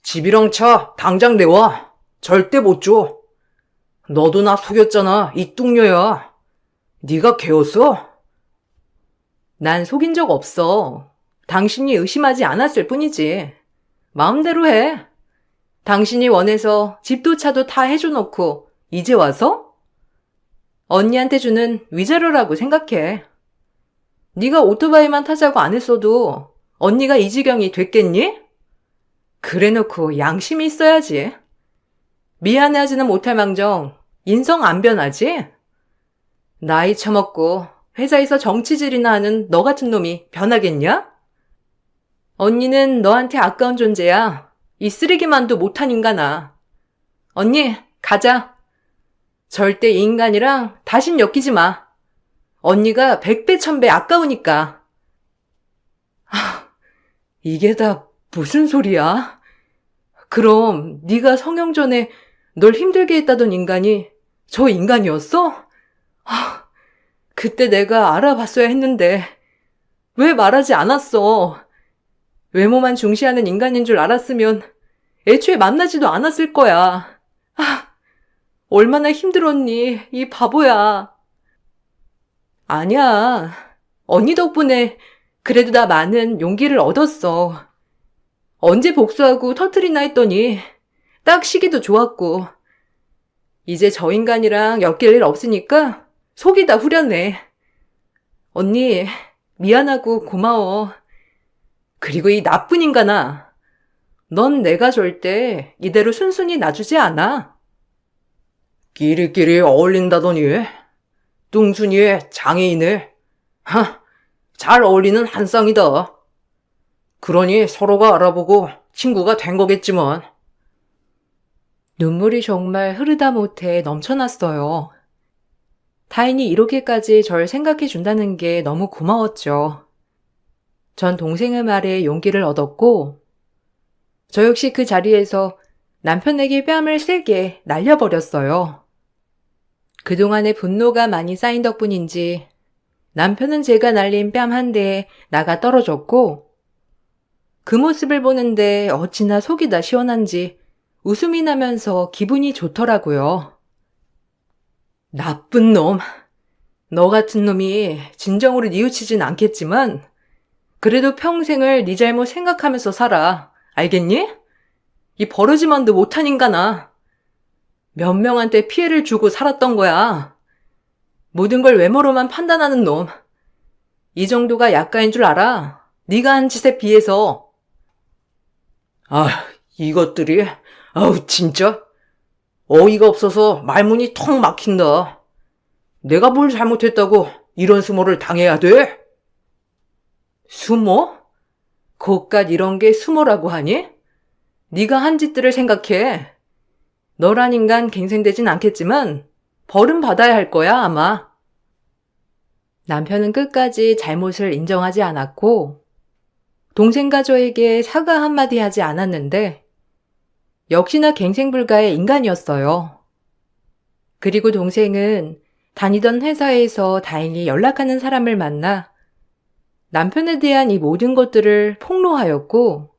집이랑 차 당장 내와. 절대 못 줘. 너도 나 속였잖아, 이 뚱녀야. 네가 개였어? 난 속인 적 없어. 당신이 의심하지 않았을 뿐이지. 마음대로 해. 당신이 원해서 집도 차도 다 해줘놓고 이제 와서? 언니한테 주는 위자료라고 생각해. 네가 오토바이만 타자고 안 했어도 언니가 이 지경이 됐겠니? 그래놓고 양심이 있어야지. 미안해하지는 못할 망정 인성 안 변하지? 나이 처먹고 회사에서 정치질이나 하는 너 같은 놈이 변하겠냐? 언니는 너한테 아까운 존재야. 이 쓰레기만도 못한 인간아. 언니, 가자. 절대 이 인간이랑 다신 엮이지 마. 언니가 100배 1000배 아까우니까. 이게 다 무슨 소리야? 그럼 네가 성형 전에 널 힘들게 했다던 인간이 저 인간이었어? 그때 내가 알아봤어야 했는데 왜 말하지 않았어? 외모만 중시하는 인간인 줄 알았으면 애초에 만나지도 않았을 거야. 얼마나 힘들었니, 이 바보야. 아니야. 언니 덕분에 그래도 나 많은 용기를 얻었어. 언제 복수하고 터트리나 했더니 딱 시기도 좋았고. 이제 저 인간이랑 엮일 일 없으니까 속이 다 후련해. 언니, 미안하고 고마워. 그리고 이 나쁜 인간아. 넌 내가 절대 이대로 순순히 놔주지 않아. 끼리끼리 어울린다더니 뚱순이의 장애인을 잘 어울리는 한 쌍이다. 그러니 서로가 알아보고 친구가 된 거겠지만. 눈물이 정말 흐르다 못해 넘쳐났어요. 타인이 이렇게까지 절 생각해 준다는 게 너무 고마웠죠. 전 동생의 말에 용기를 얻었고, 저 역시 그 자리에서 남편에게 뺨을 세게 날려버렸어요. 그동안의 분노가 많이 쌓인 덕분인지 남편은 제가 날린 뺨 한 대에 나가 떨어졌고, 그 모습을 보는데 어찌나 속이 다 시원한지 웃음이 나면서 기분이 좋더라고요. 나쁜 놈. 너 같은 놈이 진정으로 뉘우치진 않겠지만 그래도 평생을 네 잘못 생각하면서 살아. 알겠니? 이 버러지만도 못한 인간아. 몇 명한테 피해를 주고 살았던 거야. 모든 걸 외모로만 판단하는 놈. 이 정도가 약가인 줄 알아. 네가 한 짓에 비해서. 이것들이 진짜 어이가 없어서 말문이 턱 막힌다. 내가 뭘 잘못했다고 이런 수모를 당해야 돼? 수모? 그깟 이런 게 수모라고 하니? 네가 한 짓들을 생각해. 너란 인간 갱생되진 않겠지만 벌은 받아야 할 거야 아마. 남편은 끝까지 잘못을 인정하지 않았고 동생과 저에게 사과 한마디 하지 않았는데 역시나 갱생불가의 인간이었어요. 그리고 동생은 다니던 회사에서 다행히 연락하는 사람을 만나 남편에 대한 이 모든 것들을 폭로하였고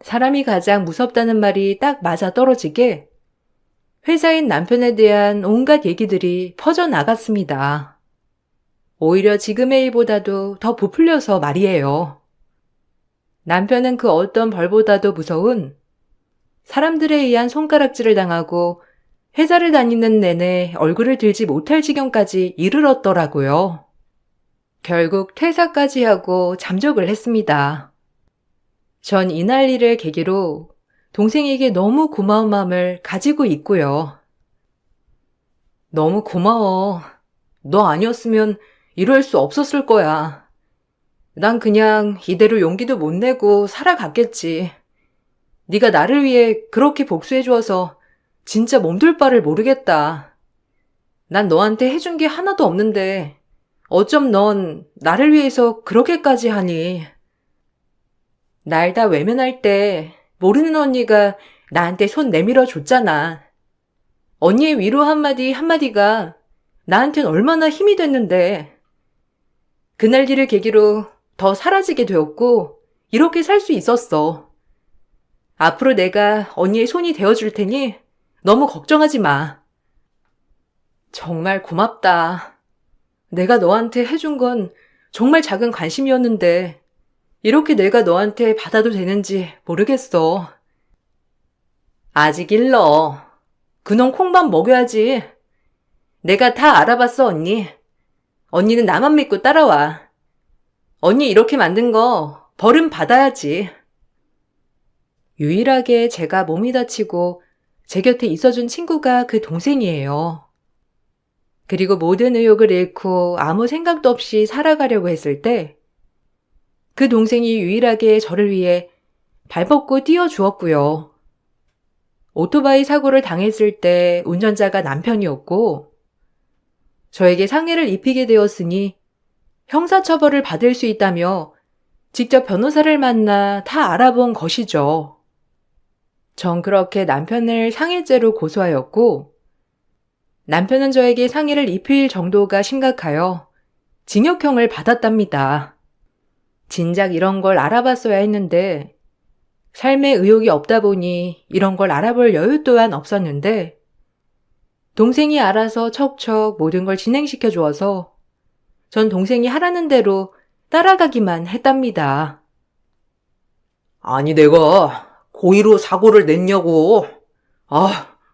사람이 가장 무섭다는 말이 딱 맞아떨어지게 회사인 남편에 대한 온갖 얘기들이 퍼져나갔습니다. 오히려 지금의 일보다도 더 부풀려서 말이에요. 남편은 그 어떤 벌보다도 무서운 사람들에 의한 손가락질을 당하고 회사를 다니는 내내 얼굴을 들지 못할 지경까지 이르렀더라고요. 결국 퇴사까지 하고 잠적을 했습니다. 전 이날 일을 계기로 동생에게 너무 고마운 마음을 가지고 있고요. 너무 고마워. 너 아니었으면 이럴 수 없었을 거야. 난 그냥 이대로 용기도 못 내고 살아갔겠지. 네가 나를 위해 그렇게 복수해주어서 진짜 몸둘 바를 모르겠다. 난 너한테 해준 게 하나도 없는데 어쩜 넌 나를 위해서 그렇게까지 하니. 날 다 외면할 때 모르는 언니가 나한테 손 내밀어 줬잖아. 언니의 위로 한마디 한마디가 나한텐 얼마나 힘이 됐는데. 그날 일을 계기로 더 사라지게 되었고 이렇게 살 수 있었어. 앞으로 내가 언니의 손이 되어줄 테니 너무 걱정하지 마. 정말 고맙다. 내가 너한테 해준 건 정말 작은 관심이었는데 이렇게 내가 너한테 받아도 되는지 모르겠어. 아직 일러. 그놈 콩밥 먹여야지. 내가 다 알아봤어, 언니. 언니는 나만 믿고 따라와. 언니 이렇게 만든 거 벌은 받아야지. 유일하게 제가 몸이 다치고 제 곁에 있어준 친구가 그 동생이에요. 그리고 모든 의욕을 잃고 아무 생각도 없이 살아가려고 했을 때 그 동생이 유일하게 저를 위해 발벗고 뛰어주었고요. 오토바이 사고를 당했을 때 운전자가 남편이었고 저에게 상해를 입히게 되었으니 형사처벌을 받을 수 있다며 직접 변호사를 만나 다 알아본 것이죠. 전 그렇게 남편을 상해죄로 고소하였고 남편은 저에게 상해를 입힐 정도가 심각하여 징역형을 받았답니다. 진작 이런 걸 알아봤어야 했는데 삶에 의욕이 없다 보니 이런 걸 알아볼 여유 또한 없었는데 동생이 알아서 척척 모든 걸 진행시켜 주어서 전 동생이 하라는 대로 따라가기만 했답니다. 아니 내가 고의로 사고를 냈냐고.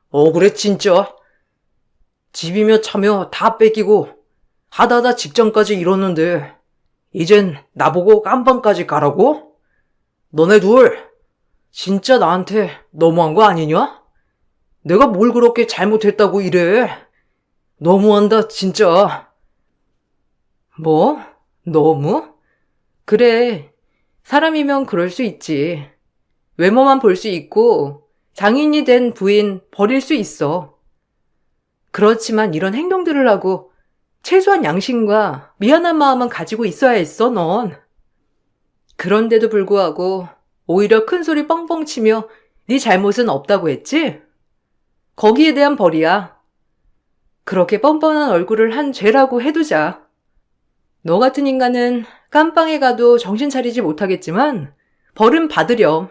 억울해 진짜. 집이며 차며 다 뺏기고 하다하다 직장까지 이뤘는데 이젠 나보고 깜빵까지 가라고? 너네 둘 진짜 나한테 너무한 거 아니냐? 내가 뭘 그렇게 잘못했다고 이래? 너무한다 진짜. 뭐? 너무? 그래. 사람이면 그럴 수 있지. 외모만 볼 수 있고 장인이 된 부인 버릴 수 있어. 그렇지만 이런 행동들을 하고 최소한 양심과 미안한 마음은 가지고 있어야 했어, 넌. 그런데도 불구하고 오히려 큰 소리 뻥뻥 치며 네 잘못은 없다고 했지? 거기에 대한 벌이야. 그렇게 뻔뻔한 얼굴을 한 죄라고 해두자. 너 같은 인간은 깜빵에 가도 정신 차리지 못하겠지만 벌은 받으렴.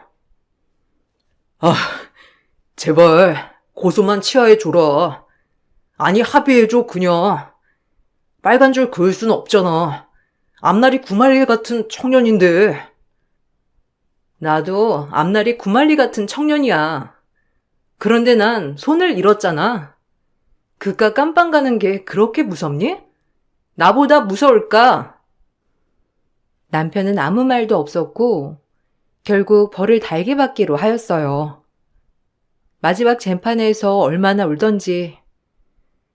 아, 제발 고소만 치하해 줘라. 아니 합의해줘 그냥. 빨간 줄 그을 순 없잖아. 앞날이 구말리 같은 청년인데. 나도 앞날이 구말리 같은 청년이야. 그런데 난 손을 잃었잖아. 그깟 깜빵 가는 게 그렇게 무섭니? 나보다 무서울까? 남편은 아무 말도 없었고 결국 벌을 달게 받기로 하였어요. 마지막 재판에서 얼마나 울던지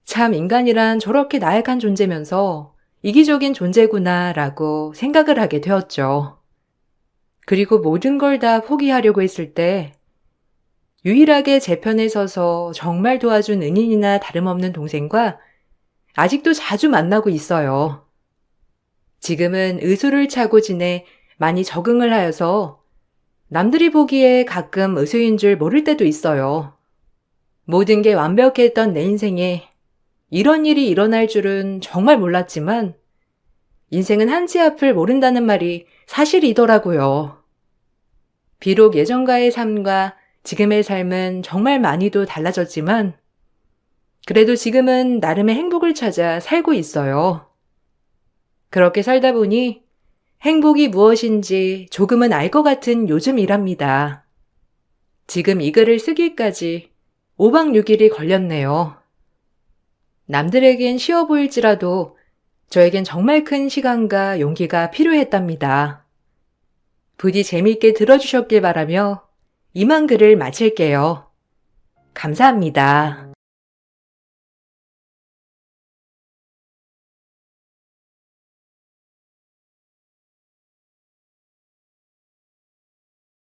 참 인간이란 저렇게 나약한 존재면서 이기적인 존재구나라고 생각을 하게 되었죠. 그리고 모든 걸 다 포기하려고 했을 때 유일하게 제 편에 서서 정말 도와준 은인이나 다름없는 동생과 아직도 자주 만나고 있어요. 지금은 의수를 차고 지내 많이 적응을 하여서 남들이 보기에 가끔 의수인 줄 모를 때도 있어요. 모든 게 완벽했던 내 인생에 이런 일이 일어날 줄은 정말 몰랐지만 인생은 한치 앞을 모른다는 말이 사실이더라고요. 비록 예전과의 삶과 지금의 삶은 정말 많이도 달라졌지만 그래도 지금은 나름의 행복을 찾아 살고 있어요. 그렇게 살다 보니 행복이 무엇인지 조금은 알 것 같은 요즘이랍니다. 지금 이 글을 쓰기까지 5박 6일이 걸렸네요. 남들에겐 쉬워 보일지라도 저에겐 정말 큰 시간과 용기가 필요했답니다. 부디 재미있게 들어주셨길 바라며 이만 글을 마칠게요. 감사합니다.